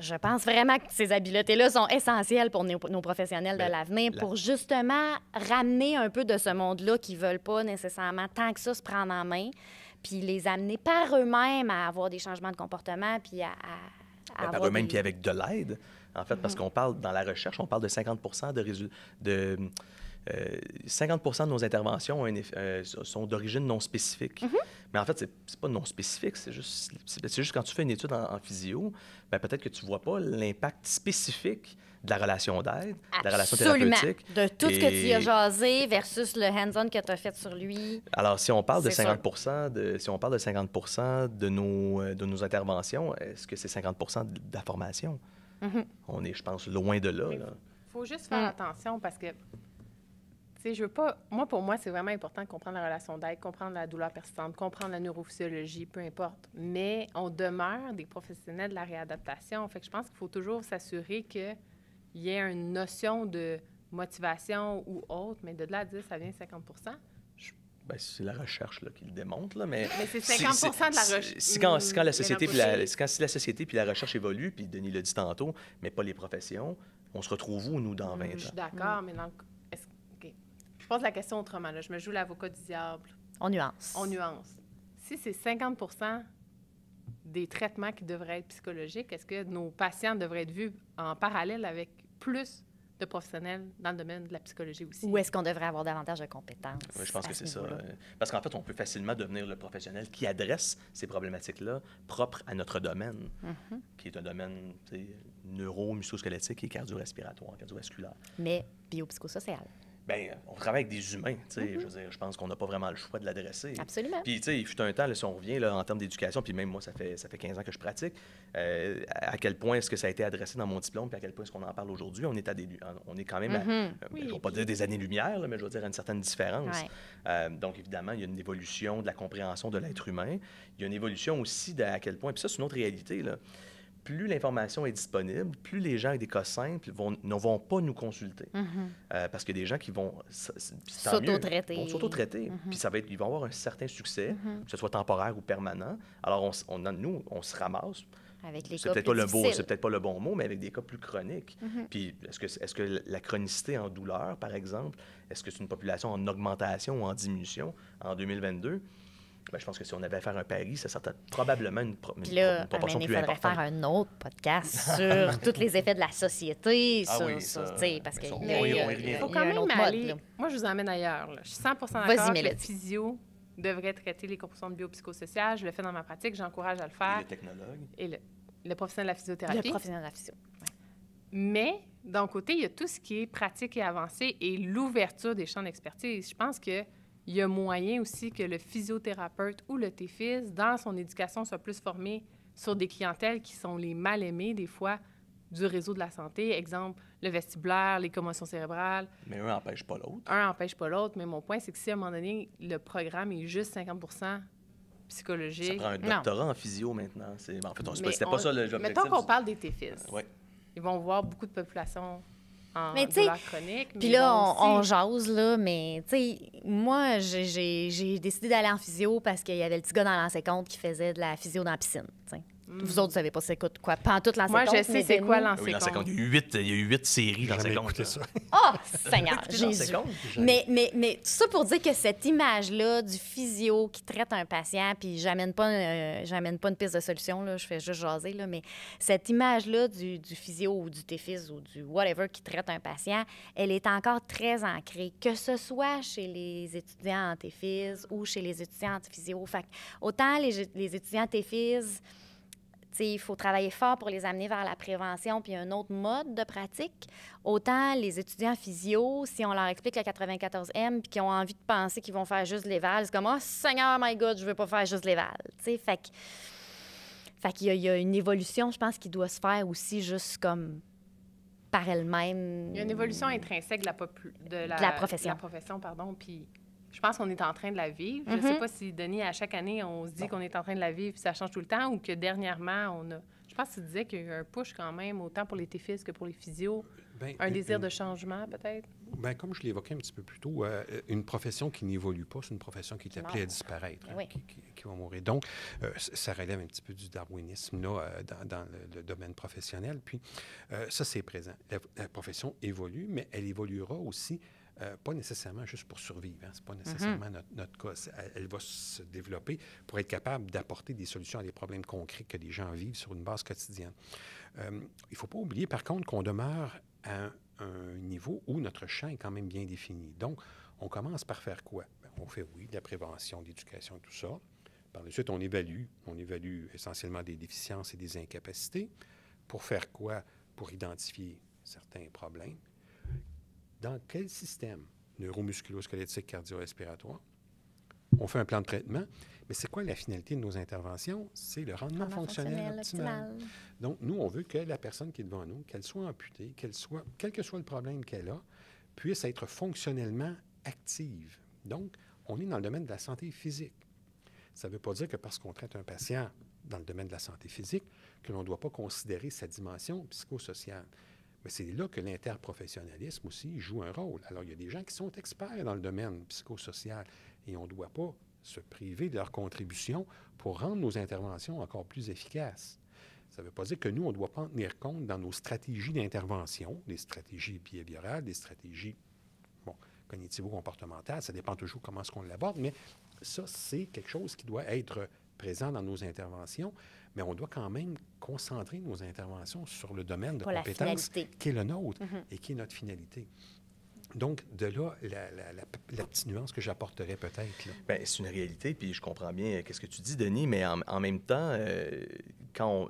je pense vraiment que ces habiletés-là sont essentielles pour nos professionnels de l'avenir pour justement ramener un peu de ce monde-là qui ne veulent pas nécessairement tant que ça se prendre en main, puis les amener par eux-mêmes à avoir des changements de comportement, puis à par eux-mêmes, puis avec de l'aide, en fait, parce qu'on parle, dans la recherche, on parle de 50 de 50 de nos interventions sont d'origine non spécifique. Mais en fait, c'est pas non spécifique, c'est juste quand tu fais une étude en physio, bien, peut-être que tu vois pas l'impact spécifique de la relation d'aide, de la relation thérapeutique. De tout ce que tu as jasé versus le hands-on que tu as fait sur lui. Alors, si on parle de 50 de nos interventions, est-ce que c'est 50 de la formation? On est, je pense, loin de là. Il faut juste faire attention parce que tu sais, je veux pas... pour moi, c'est vraiment important de comprendre la relation d'aide, comprendre la douleur persistante, comprendre la neurophysiologie, peu importe. Mais on demeure des professionnels de la réadaptation. Fait que je pense qu'il faut toujours s'assurer qu'il y ait une notion de motivation ou autre, mais de là à dire ça vient 50 Bien, c'est la recherche là, qui le démontre. Là, mais c'est 50 de la recherche. Si la société puis la recherche évoluent, puis Denis l'a dit tantôt, mais pas les professions, on se retrouve où, nous, dans 20 ans? Je suis d'accord, mais je pose la question autrement. Là. Je me joue l'avocat du diable. On nuance. Si c'est 50 des traitements qui devraient être psychologiques, est-ce que nos patients devraient être vus en parallèle avec plus de professionnels dans le domaine de la psychologie aussi. Ou est-ce qu'on devrait avoir davantage de compétences? Oui, je pense à que ce c'est ça. niveau-là? Parce qu'en fait, on peut facilement devenir le professionnel qui adresse ces problématiques-là propres à notre domaine, qui est un domaine neuro-musculosquelettique et cardio-respiratoire, cardiovasculaire. Mais biopsychosocial. Bien, on travaille avec des humains, tu sais, je veux dire, je pense qu'on n'a pas vraiment le choix de l'adresser. Absolument. Puis, tu sais, il fut un temps, là, si on revient là, en termes d'éducation, puis même moi, ça fait 15 ans que je pratique, à quel point est-ce que ça a été adressé dans mon diplôme, puis à quel point est-ce qu'on en parle aujourd'hui, on est on est quand même, je ne vais pas dire des années-lumière, là, mais je veux dire à une certaine différence. Ouais. Donc, évidemment, il y a une évolution de la compréhension de l'être humain. Il y a une évolution aussi à quel point, puis ça, c'est une autre réalité, là. Plus l'information est disponible, plus les gens avec des cas simples ne vont pas nous consulter. Parce qu'il y a des gens qui vont s'auto-traiter. Puis ils vont avoir un certain succès, que ce soit temporaire ou permanent. Alors, nous, on se ramasse. Avec les c'est cas peut-être plus pas difficiles. c'est peut-être pas le bon mot, mais avec des cas plus chroniques. Puis, est-ce que la chronicité en douleur, par exemple, est-ce que c'est une population en augmentation ou en diminution en 2022? Bien, je pense que si on avait à faire un pari, ça serait probablement une proportion plus importante. Il faudrait faire un autre podcast sur tous les effets de la société, Ah sur, oui, sur, ça, tu sais, parce qu'il on y a, y il y a revient. Il faut un quand même autre mode, aller... là. Moi, je vous emmène ailleurs. Là. Je suis 100 d'accord Vas-y, que le Mélodie. physio devrait traiter les composants de biopsychosocial. Je le fais dans ma pratique, j'encourage à le Et faire. le technologue. Et le professionnel de la physiothérapie. Le professionnel de la physio. Ouais. Mais, d'un côté, il y a tout ce qui est pratique et avancé et l'ouverture des champs d'expertise. Je pense qu'il y a moyen aussi que le physiothérapeute ou le TFIS, dans son éducation, soit plus formé sur des clientèles qui sont les mal-aimées, des fois, du réseau de la santé. Exemple, le vestibulaire, les commotions cérébrales. Mais un n'empêche pas l'autre. Un n'empêche pas l'autre, mais mon point, c'est que si, à un moment donné, le programme est juste 50 psychologique... Ça prend un doctorat en physio maintenant. En fait, Mais c'était pas ça l'objectif. Mettons qu'on parle des TFIS. Oui. Ils vont voir beaucoup de populations en Mais tu sais, douleur chronique. Puis mais là, ils vont on aussi- jase, là, mais tu sais, moi, j'ai décidé d'aller en physio parce qu'il y avait le petit gars dans l'ancien compte qui faisait de la physio dans la piscine, tu sais. Vous autres, vous savez pas c'est quoi? Pas toute l'ancien Moi, compte. je sais c'est quoi l'ancien Oui, l'ancien compte. Il y a eu 8 séries dans Jamais l'ancien écouté compte. ça. Oh, Seigneur, Écoutez l'ancien Jésus. compte. Mais tout ça pour dire que cette image-là du physio qui traite un patient, puis j'amène pas une piste de solution, là, je fais juste jaser, là, mais cette image-là du physio ou du TFIS ou du whatever qui traite un patient, elle est encore très ancrée, que ce soit chez les étudiants en TFIS ou chez les étudiants en physio. Fait que autant les étudiants TFIS, il faut travailler fort pour les amener vers la prévention puis un autre mode de pratique. Autant les étudiants physio, si on leur explique le 94M puis qu'ils ont envie de penser qu'ils vont faire juste l'éval, c'est comme « Oh, Seigneur, my God, je veux pas faire juste l'éval. » Fait qu'il y a une évolution, je pense, qui doit se faire aussi juste comme par elle-même. Il y a une évolution intrinsèque de la profession. De la profession, pardon, puis je pense qu'on est en train de la vivre. Je ne sais pas si, Denis, à chaque année, on se dit qu'on est en train de la vivre puis ça change tout le temps ou que dernièrement, on a... Je pense que tu disais qu'il y a eu un push quand même, autant pour les TFIS que pour les physios. Un désir de changement, peut-être? Bien, comme je l'évoquais un petit peu plus tôt, une profession qui n'évolue pas, c'est une profession qui est appelée à disparaître, Oui. qui va mourir. Donc, ça relève un petit peu du darwinisme là, dans le domaine professionnel. Puis, ça, c'est présent. La profession évolue, mais elle évoluera aussi pas nécessairement juste pour survivre. Hein. Ce n'est pas nécessairement notre cas. Elle va se développer pour être capable d'apporter des solutions à des problèmes concrets que les gens vivent sur une base quotidienne. Il ne faut pas oublier, par contre, qu'on demeure à un niveau où notre champ est quand même bien défini. Donc, on commence par faire quoi? Bien, on fait, oui, de la prévention, de l'éducation, tout ça. Par la suite, on évalue. On évalue essentiellement des déficiences et des incapacités. Pour faire quoi? Pour identifier certains problèmes. Dans quel système neuromusculo-squelettique cardio-respiratoire? On fait un plan de traitement, mais c'est quoi la finalité de nos interventions? C'est le rendement fonctionnel optimal. Donc, nous, on veut que la personne qui est devant nous, qu'elle soit amputée, quel que soit le problème qu'elle a, puisse être fonctionnellement active. Donc, on est dans le domaine de la santé physique. Ça ne veut pas dire que parce qu'on traite un patient dans le domaine de la santé physique, que l'on ne doit pas considérer sa dimension psychosociale. Mais c'est là que l'interprofessionnalisme aussi joue un rôle. Alors, il y a des gens qui sont experts dans le domaine psychosocial et on ne doit pas se priver de leur contribution pour rendre nos interventions encore plus efficaces. Ça ne veut pas dire que nous, on ne doit pas en tenir compte dans nos stratégies d'intervention, des stratégies behaviorales, des stratégies cognitivo-comportementales. Ça dépend toujours comment est-ce qu'on l'aborde, mais ça, c'est quelque chose qui doit être présent dans nos interventions. mais on doit quand même concentrer nos interventions sur le domaine de Pas la compétences finalité. qui est le nôtre et qui est notre finalité. Donc, de là, la petite nuance que j'apporterais peut-être. Là. Bien, c'est une réalité, puis je comprends bien qu'est-ce que tu dis, Denis, mais en même temps,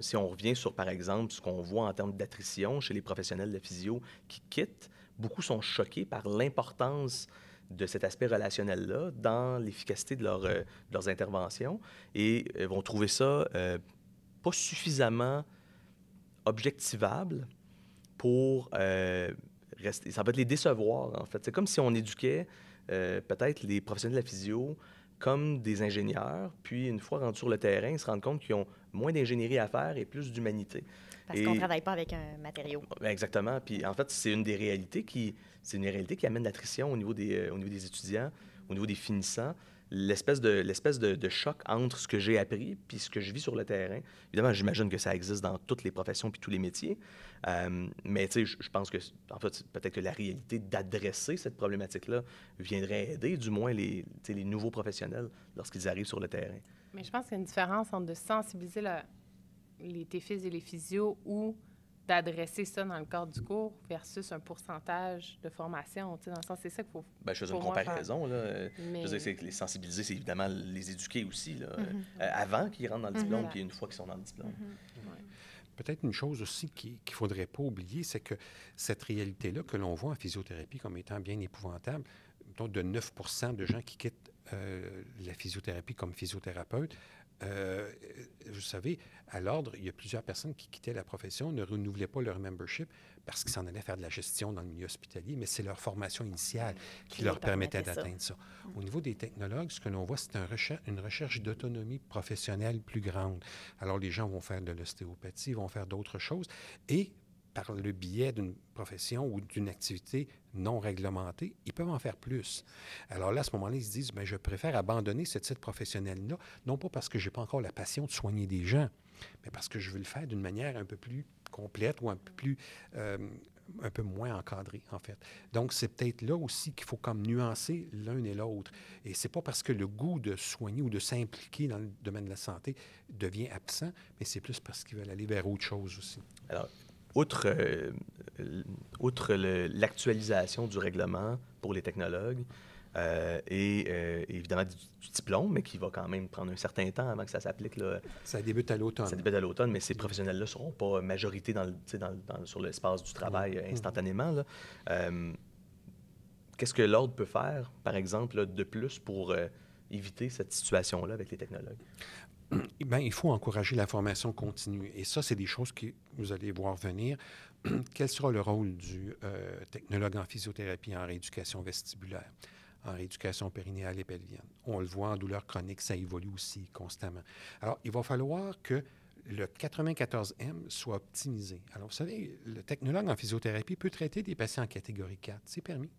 si on revient sur, par exemple, ce qu'on voit en termes d'attrition chez les professionnels de physio qui quittent, beaucoup sont choqués par l'importance de cet aspect relationnel-là dans l'efficacité de leurs interventions et vont trouver ça pas suffisamment objectivable pour rester. Ça va les décevoir, en fait. C'est comme si on éduquait peut-être les professionnels de la physio comme des ingénieurs, puis une fois rendus sur le terrain, ils se rendent compte qu'ils ont moins d'ingénierie à faire et plus d'humanité. Parce qu'on ne travaille pas avec un matériau. Exactement. Puis en fait, c'est une réalités qui amène l'attrition au niveau des étudiants, au niveau des finissants. L'espèce de choc entre ce que j'ai appris puis ce que je vis sur le terrain. Évidemment, j'imagine que ça existe dans toutes les professions puis tous les métiers. Mais tu sais, je pense que, en fait, peut-être que la réalité d'adresser cette problématique-là viendrait aider, du moins, les nouveaux professionnels lorsqu'ils arrivent sur le terrain. Mais je pense qu'il y a une différence entre de sensibiliser les TFIS et les physios ou d'adresser ça dans le cadre du cours versus un pourcentage de formation. Tu sais, dans le sens, c'est ça qu'il faut. Bien, je faisais une comparaison. Là. Je veux dire, c'est que les sensibiliser, c'est évidemment les éduquer aussi, là, avant qu'ils rentrent dans le diplôme, puis une fois qu'ils sont dans le diplôme. Ouais. Peut-être une chose aussi qu'il ne faudrait pas oublier, c'est que cette réalité-là que l'on voit en physiothérapie comme étant bien épouvantable, de 9 % de gens qui quittent la physiothérapie comme physiothérapeute, vous savez, à l'ordre, il y a plusieurs personnes qui quittaient la profession, ne renouvelaient pas leur membership parce qu'ils s'en allaient faire de la gestion dans le milieu hospitalier, mais c'est leur formation initiale qui leur permettait d'atteindre ça. Au niveau des technologues, ce que l'on voit, c'est une recherche d'autonomie professionnelle plus grande. Alors, les gens vont faire de l'ostéopathie, vont faire d'autres choses, et par le biais d'une profession ou d'une activité non réglementée, ils peuvent en faire plus. Alors là, à ce moment-là, ils se disent, bien, je préfère abandonner ce titre professionnel-là, non pas parce que je n'ai pas encore la passion de soigner des gens, mais parce que je veux le faire d'une manière un peu plus complète ou un peu moins encadrée, en fait. Donc, c'est peut-être là aussi qu'il faut comme nuancer l'un et l'autre. Et c'est pas parce que le goût de soigner ou de s'impliquer dans le domaine de la santé devient absent, mais c'est plus parce qu'ils veulent aller vers autre chose aussi. Alors, outre l'actualisation du règlement pour les technologues et évidemment du diplôme, mais qui va quand même prendre un certain temps avant que ça s'applique. Là. Ça débute à l'automne. Ça débute à l'automne, mais ces professionnels-là ne seront pas majorité sur l'espace du travail instantanément. Là. Qu'est-ce que l'Ordre peut faire, par exemple, là, de plus pour éviter cette situation-là avec les technologues? Bien, il faut encourager la formation continue. Et ça, c'est des choses que vous allez voir venir. Quel sera le rôle du technologue en physiothérapie en rééducation vestibulaire, en rééducation périnéale et pelvienne? On le voit en douleur chronique, ça évolue aussi constamment. Alors, il va falloir que le 94M soit optimisé. Alors, vous savez, le technologue en physiothérapie peut traiter des patients en catégorie 4. C'est permis.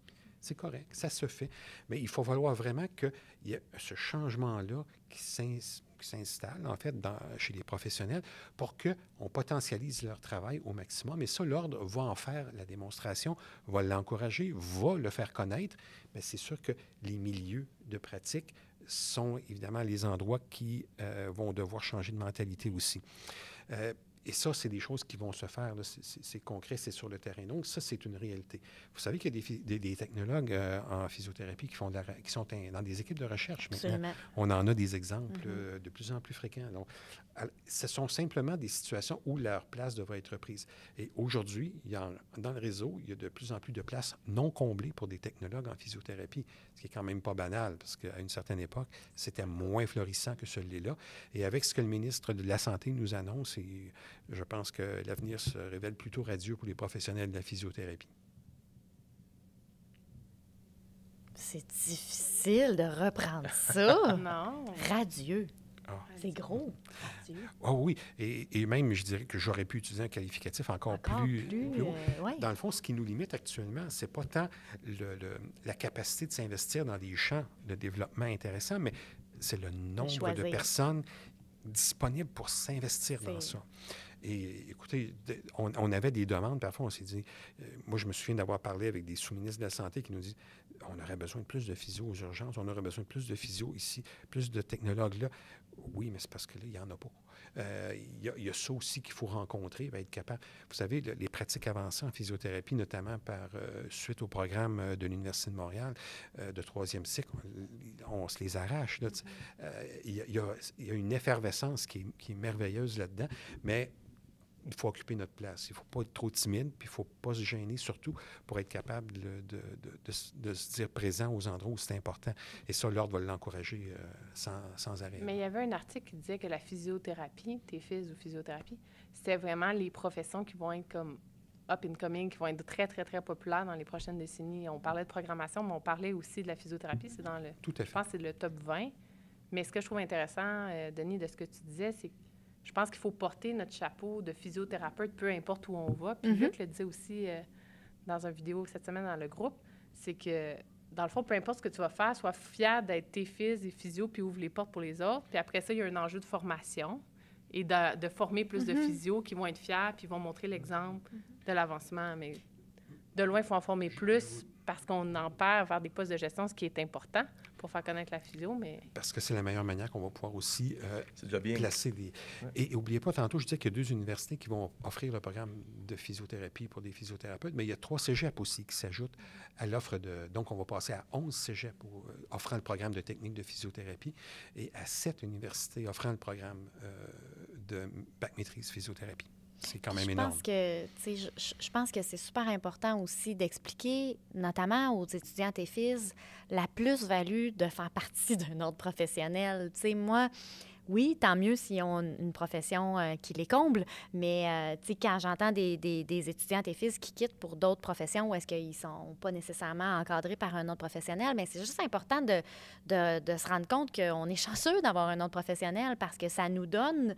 C'est correct, ça se fait. Mais il faut falloir vraiment qu'il y ait ce changement-là qui s'installe, en fait, chez les professionnels pour qu'on potentialise leur travail au maximum. Et ça, l'Ordre va en faire la démonstration, va l'encourager, va le faire connaître. Mais c'est sûr que les milieux de pratique sont évidemment les endroits qui vont devoir changer de mentalité aussi. Et ça, c'est des choses qui vont se faire. Là. C'est concret, c'est sur le terrain. Donc, ça, c'est une réalité. Vous savez qu'il y a des technologues en physiothérapie qui sont dans des équipes de recherche maintenant. Absolument. On en a des exemples de plus en plus fréquents. Donc, ce sont simplement des situations où leur place devrait être prise. Et aujourd'hui, dans le réseau, il y a de plus en plus de places non comblées pour des technologues en physiothérapie, ce qui est quand même pas banal, parce qu'à une certaine époque, c'était moins florissant que celui-là. Et avec ce que le ministre de la Santé nous annonce, je pense que l'avenir se révèle plutôt radieux pour les professionnels de la physiothérapie. C'est difficile de reprendre ça. Non. Radieux. Ah. C'est gros. Radieux. Oh oui, et même, je dirais que j'aurais pu utiliser un qualificatif encore plus haut. Ouais. Dans le fond, ce qui nous limite actuellement, c'est pas tant la capacité de s'investir dans des champs de développement intéressants, mais c'est le nombre de personnes disponibles pour s'investir dans ça. Et écoutez, on avait des demandes, parfois on s'est dit, moi je me souviens d'avoir parlé avec des sous-ministres de la Santé qui nous disent, on aurait besoin de plus de physio aux urgences, on aurait besoin de plus de physio ici, plus de technologues là. Oui, mais c'est parce que là, il n'y en a pas. Il y a ça aussi qu'il faut rencontrer, être capable. Vous savez, les pratiques avancées en physiothérapie, notamment suite au programme de l'Université de Montréal de 3e cycle, on se les arrache. Là, il y a une effervescence qui est merveilleuse là-dedans, mais il faut occuper notre place. Il ne faut pas être trop timide, puis il ne faut pas se gêner, surtout pour être capable de se dire présent aux endroits où c'est important. Et ça, l'Ordre va l'encourager sans arrêt. Mais il y avait un article qui disait que la physiothérapie, TEFIS ou physiothérapie, c'était vraiment les professions qui vont être comme up and coming, qui vont être très, très, très populaires dans les prochaines décennies. On parlait de programmation, mais on parlait aussi de la physiothérapie. C'est dans le... Tout à fait. Je pense que c'est le top 20. Mais ce que je trouve intéressant, Denis, de ce que tu disais, c'est que je pense qu'il faut porter notre chapeau de physiothérapeute, peu importe où on va. Puis Luc le disait aussi dans une vidéo cette semaine dans le groupe, c'est que, dans le fond, peu importe ce que tu vas faire, sois fier d'être tes fils et physio, puis ouvre les portes pour les autres. Puis après ça, il y a un enjeu de formation et de former plus de physio qui vont être fiers puis vont montrer l'exemple de l'avancement. Mais de loin, il faut en former plus parce qu'on en perd vers des postes de gestion, ce qui est important pour faire connaître la physio, mais... Parce que c'est la meilleure manière qu'on va pouvoir aussi placer des... Ouais. Et n'oubliez pas, tantôt, je disais qu'il y a 2 universités qui vont offrir le programme de physiothérapie pour des physiothérapeutes, mais il y a 3 cégeps aussi qui s'ajoutent à l'offre de... Donc, on va passer à 11 cégeps offrant le programme de technique de physiothérapie et à 7 universités offrant le programme de bac maîtrise physiothérapie. C'est quand même énorme. Je pense que c'est super important aussi d'expliquer, notamment aux étudiants TEFIS, la plus-value de faire partie d'un ordre professionnel. Tu sais, moi, oui, tant mieux s'ils ont une profession qui les comble, mais tu sais, quand j'entends des étudiants TEFIS qui quittent pour d'autres professions où est-ce qu'ils ne sont pas nécessairement encadrés par un autre professionnel, mais c'est juste important de se rendre compte qu'on est chanceux d'avoir un autre professionnel parce que ça donne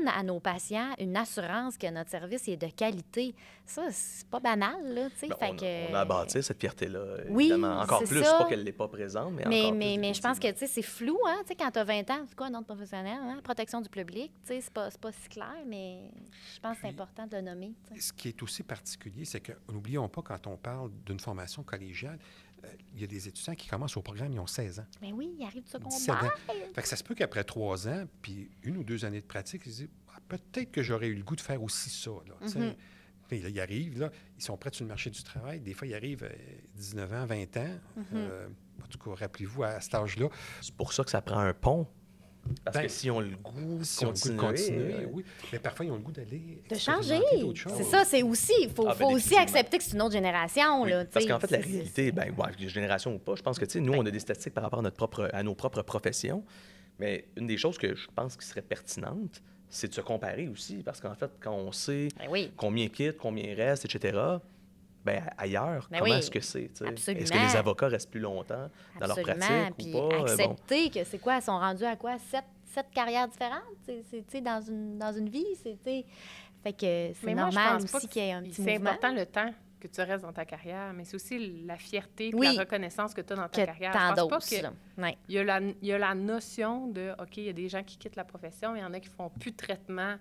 à nos patients une assurance que notre service est de qualité. Ça, c'est pas banal, là, tu sais. On a à bâtir cette fierté-là, oui, évidemment. Encore plus, ça. Pas qu'elle n'est pas présente, mais encore plus. Mais je pense que, tu sais, c'est flou, hein, tu sais, quand tu as 20 ans, c'est quoi un autre professionnel, hein? Protection du public, tu sais, c'est pas si clair, mais je pense que c'est important de le nommer. T'sais. Ce qui est aussi particulier, c'est que, n'oublions pas, quand on parle d'une formation collégiale, il y a des étudiants qui commencent au programme, ils ont 16 ans. Mais oui, ils arrivent du secondaire. Fait que ça se peut qu'après 3 ans, puis 1 ou 2 années de pratique, ils se disent peut-être que j'aurais eu le goût de faire aussi ça. Là, Puis là, ils arrivent, là, ils sont prêts sur le marché du travail. Des fois, ils arrivent 19 ans, 20 ans. En tout cas, rappelez-vous, à cet âge-là. C'est pour ça que ça prend un pont. Parce que si on a le goût de continuer, oui. Mais parfois, ils ont le goût d'aller... De changer. C'est ça, c'est aussi... Il faut aussi accepter que c'est une autre génération. Oui, là, parce qu'en fait, la réalité, génération ou pas, je pense que nous, on a des statistiques par rapport à nos propres professions. Mais une des choses que je pense qui serait pertinente, c'est de se comparer aussi. Parce qu'en fait, quand on sait combien quitte, combien reste, etc., ailleurs, comment est-ce que c'est? Est-ce que les avocats restent plus longtemps dans leur pratique puis ou pas? Accepter que c'est quoi? Ils sont rendus à quoi? 7 carrières différentes? C'est dans une vie? Fait que c'est normal aussi qu'il y ait un petit mouvement. C'est important le temps que tu restes dans ta carrière, mais c'est aussi la fierté et la reconnaissance que tu as dans ta carrière. Je pense pas qu'il y a la notion de, OK, il y a des gens qui quittent la profession, il y en a qui font plus de traitement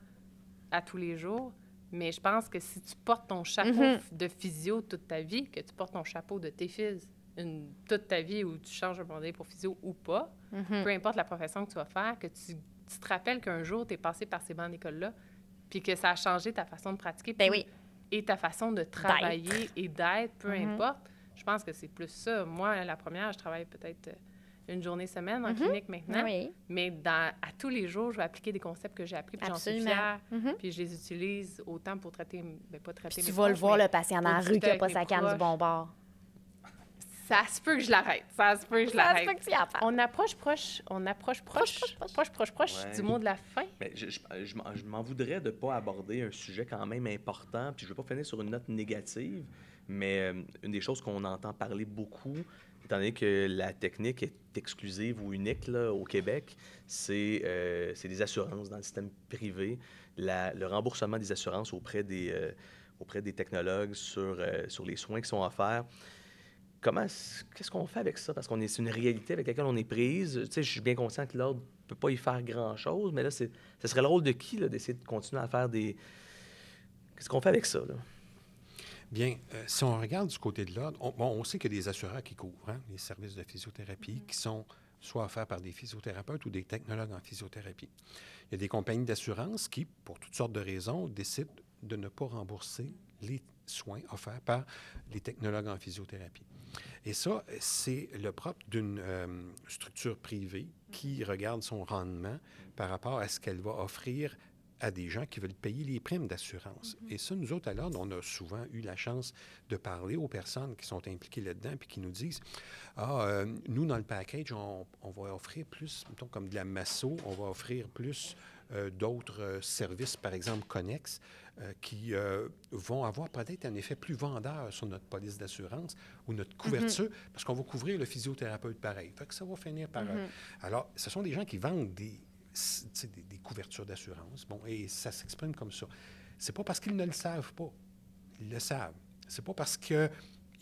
à tous les jours. Mais je pense que si tu portes ton chapeau de physio toute ta vie, que tu portes ton chapeau de TEFIS toute ta vie où tu changes un modèle pour physio ou pas, peu importe la profession que tu vas faire, que tu te rappelles qu'un jour, tu es passé par ces bancs d'école-là, puis que ça a changé ta façon de pratiquer et ta façon de travailler et d'être, peu importe. Je pense que c'est plus ça. Moi, la première, je travaille peut-être... une journée semaine en clinique maintenant, mais à tous les jours, je vais appliquer des concepts que j'ai appris, puis j'en suis fière, puis je les utilise autant pour traiter, pas traiter mes tu vas le voir, le patient dans la rue qui n'a pas sa canne du bon bord. Ça se peut que je l'arrête. Ça se peut que tu y appelles. On approche proche du mot de la fin. Mais je m'en voudrais de ne pas aborder un sujet quand même important, puis je ne veux pas finir sur une note négative, mais une des choses qu'on entend parler beaucoup, étant donné que la technique est exclusive ou unique là, au Québec, c'est des assurances dans le système privé, le remboursement des assurances auprès des technologues sur les soins qui sont offerts. Qu'est-ce qu'on fait avec ça? Parce que c'est une réalité avec laquelle on est prise. Tu sais, je suis bien conscient que l'ordre ne peut pas y faire grand-chose, mais là, ce serait le rôle de qui là, d'essayer de continuer à faire des... Qu'est-ce qu'on fait avec ça, là? Bien, si on regarde du côté de l'ordre, on sait qu'il y a des assureurs qui couvrent les services de physiothérapie qui sont soit offerts par des physiothérapeutes ou des technologues en physiothérapie. Il y a des compagnies d'assurance qui, pour toutes sortes de raisons, décident de ne pas rembourser les soins offerts par les technologues en physiothérapie. Et ça, c'est le propre d'une structure privée qui regarde son rendement par rapport à ce qu'elle va offrir à des gens qui veulent payer les primes d'assurance. Et ça, nous autres, à l'ordre, on a souvent eu la chance de parler aux personnes qui sont impliquées là-dedans puis qui nous disent « Ah, nous, dans le package, on va offrir plus, mettons, comme de la masso, on va offrir plus d'autres services, par exemple, connexes, qui vont avoir peut-être un effet plus vendeur sur notre police d'assurance ou notre couverture, parce qu'on va couvrir le physiothérapeute pareil. Fait que ça va finir par... Alors, ce sont des gens qui vendent des couvertures d'assurance. Bon, et ça s'exprime comme ça. C'est pas parce qu'ils ne le savent pas. Ils le savent. C'est pas parce qu'ils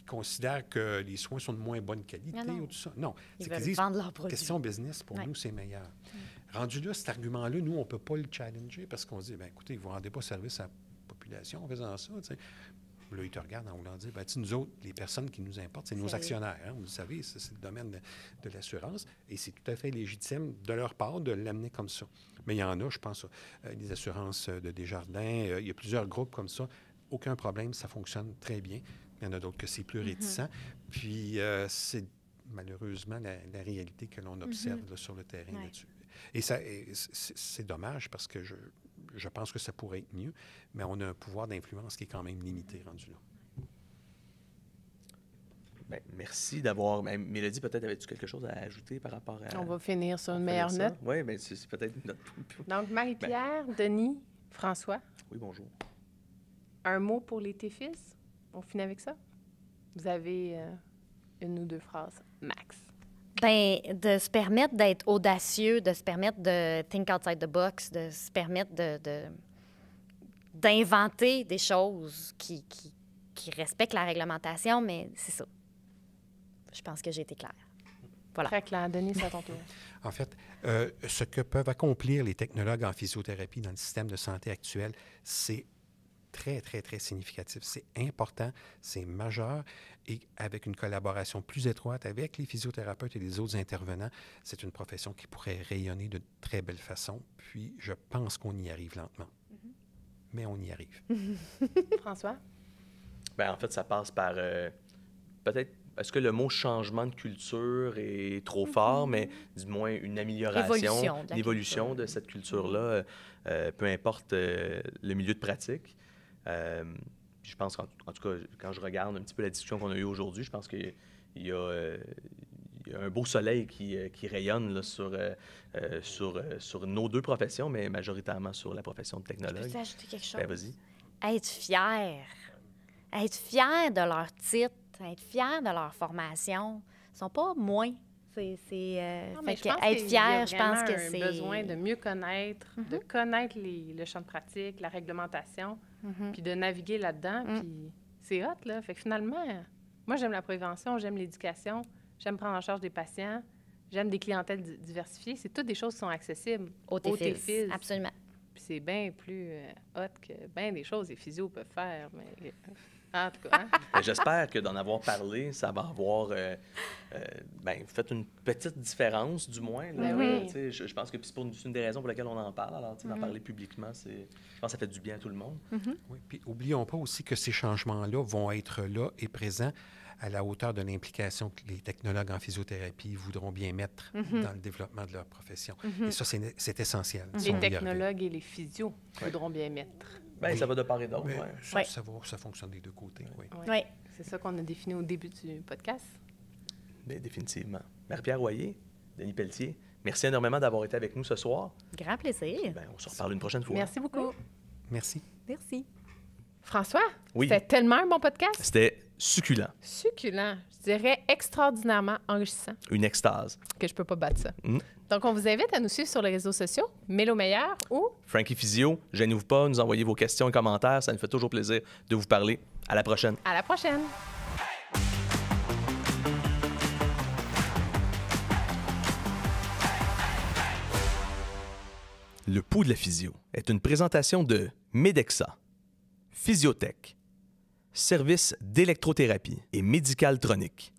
considèrent que les soins sont de moins bonne qualité ou tout ça. Non. Ils c'est veulent qu'ils disent, vendre leurs produits. question business, pour nous, c'est meilleur. Rendu là, cet argument-là, nous, on ne peut pas le challenger parce qu'on se dit, bien, écoutez, vous ne rendez pas service à la population en faisant ça. T'sais. Là, ils te regardent en voulant dire, bien, nous autres, les personnes qui nous importent, c'est nos actionnaires. Hein? Vous le savez, c'est le domaine de l'assurance. Et c'est tout à fait légitime de leur part de l'amener comme ça. Mais il y en a, je pense, les assurances de Desjardins, il y a plusieurs groupes comme ça. Aucun problème, ça fonctionne très bien. Il y en a d'autres que c'est plus réticent. Puis, c'est malheureusement la réalité que l'on observe là, sur le terrain là-dessus. Et c'est dommage parce que je pense que ça pourrait être mieux, mais on a un pouvoir d'influence qui est quand même limité rendu là. Bien, merci d'avoir... Mélodie, peut-être avais-tu quelque chose à ajouter par rapport à... On va finir sur une meilleure note. Oui, bien, c'est peut-être notre... Donc, Marie-Pierre, Denis, François. Oui, bonjour. Un mot pour les TFIS? On finit avec ça? Vous avez une ou deux phrases, max. Bien, de se permettre d'être audacieux, de se permettre de think outside the box, de se permettre d'inventer des choses qui respectent la réglementation, mais c'est ça. Je pense que j'ai été claire. Voilà. Très clair. Denis, c'est à ton tour. En fait, ce que peuvent accomplir les technologues en physiothérapie dans le système de santé actuel, c'est très, très, très significatif. C'est important, c'est majeur, et avec une collaboration plus étroite avec les physiothérapeutes et les autres intervenants, c'est une profession qui pourrait rayonner de très belle façon. Puis, je pense qu'on y arrive lentement. Mais on y arrive. François? Bien, en fait, ça passe par peut-être... Est-ce que le mot changement de culture est trop fort, mais du moins une amélioration, une évolution de cette culture-là, peu importe le milieu de pratique. Je pense qu'en tout cas, quand je regarde un petit peu la discussion qu'on a eue aujourd'hui, je pense qu'il y a un beau soleil qui rayonne là, sur nos deux professions, mais majoritairement sur la profession de technologue. Peux-tu ajouter quelque chose? Ben, vas-y. Être fier. Être fier de leur titre, être fier de leur formation. Ils ne sont pas moins. Être fier, je pense que c'est... besoin de mieux connaître, de connaître le champ de pratique, la réglementation, puis de naviguer là-dedans. Puis c'est hot, là. Fait que finalement, moi, j'aime la prévention, j'aime l'éducation, j'aime prendre en charge des patients, j'aime des clientèles diversifiées. C'est toutes des choses qui sont accessibles aux TFIS. Absolument. Puis c'est bien plus hot que bien des choses les physios peuvent faire. Mais en tout cas, J'espère que d'en avoir parlé, ça va avoir fait une petite différence, du moins. Là. Oui. Je pense que c'est une des raisons pour lesquelles on en parle. Alors, d'en parler publiquement, je pense que ça fait du bien à tout le monde. Oui, puis n'oublions pas aussi que ces changements-là vont être là et présents à la hauteur de l'implication que les technologues en physiothérapie voudront bien mettre dans le développement de leur profession. Et ça, c'est essentiel. Les technologues et les physios voudront bien mettre. Bien, ça va de part et d'autre. Ça fonctionne des deux côtés, oui. Oui. C'est ça qu'on a défini au début du podcast. Bien, définitivement. Marie-Pierre Royer, Denis Pelletier, merci énormément d'avoir été avec nous ce soir. Grand plaisir. Bien, on se reparle une prochaine fois. Merci beaucoup. Merci. Merci. François, oui. C'était tellement un bon podcast. C'était succulent. Succulent. Je dirais extraordinairement enrichissant. Une extase. Que je peux pas battre ça. Donc, on vous invite à nous suivre sur les réseaux sociaux, Mélo Meilleur ou Frankie Physio. Gênez-vous pas, nous envoyez vos questions et commentaires. Ça nous fait toujours plaisir de vous parler. À la prochaine. À la prochaine. Le pouls de la physio est une présentation de Medexa, Physiotech, services d'électrothérapie et médical tronique.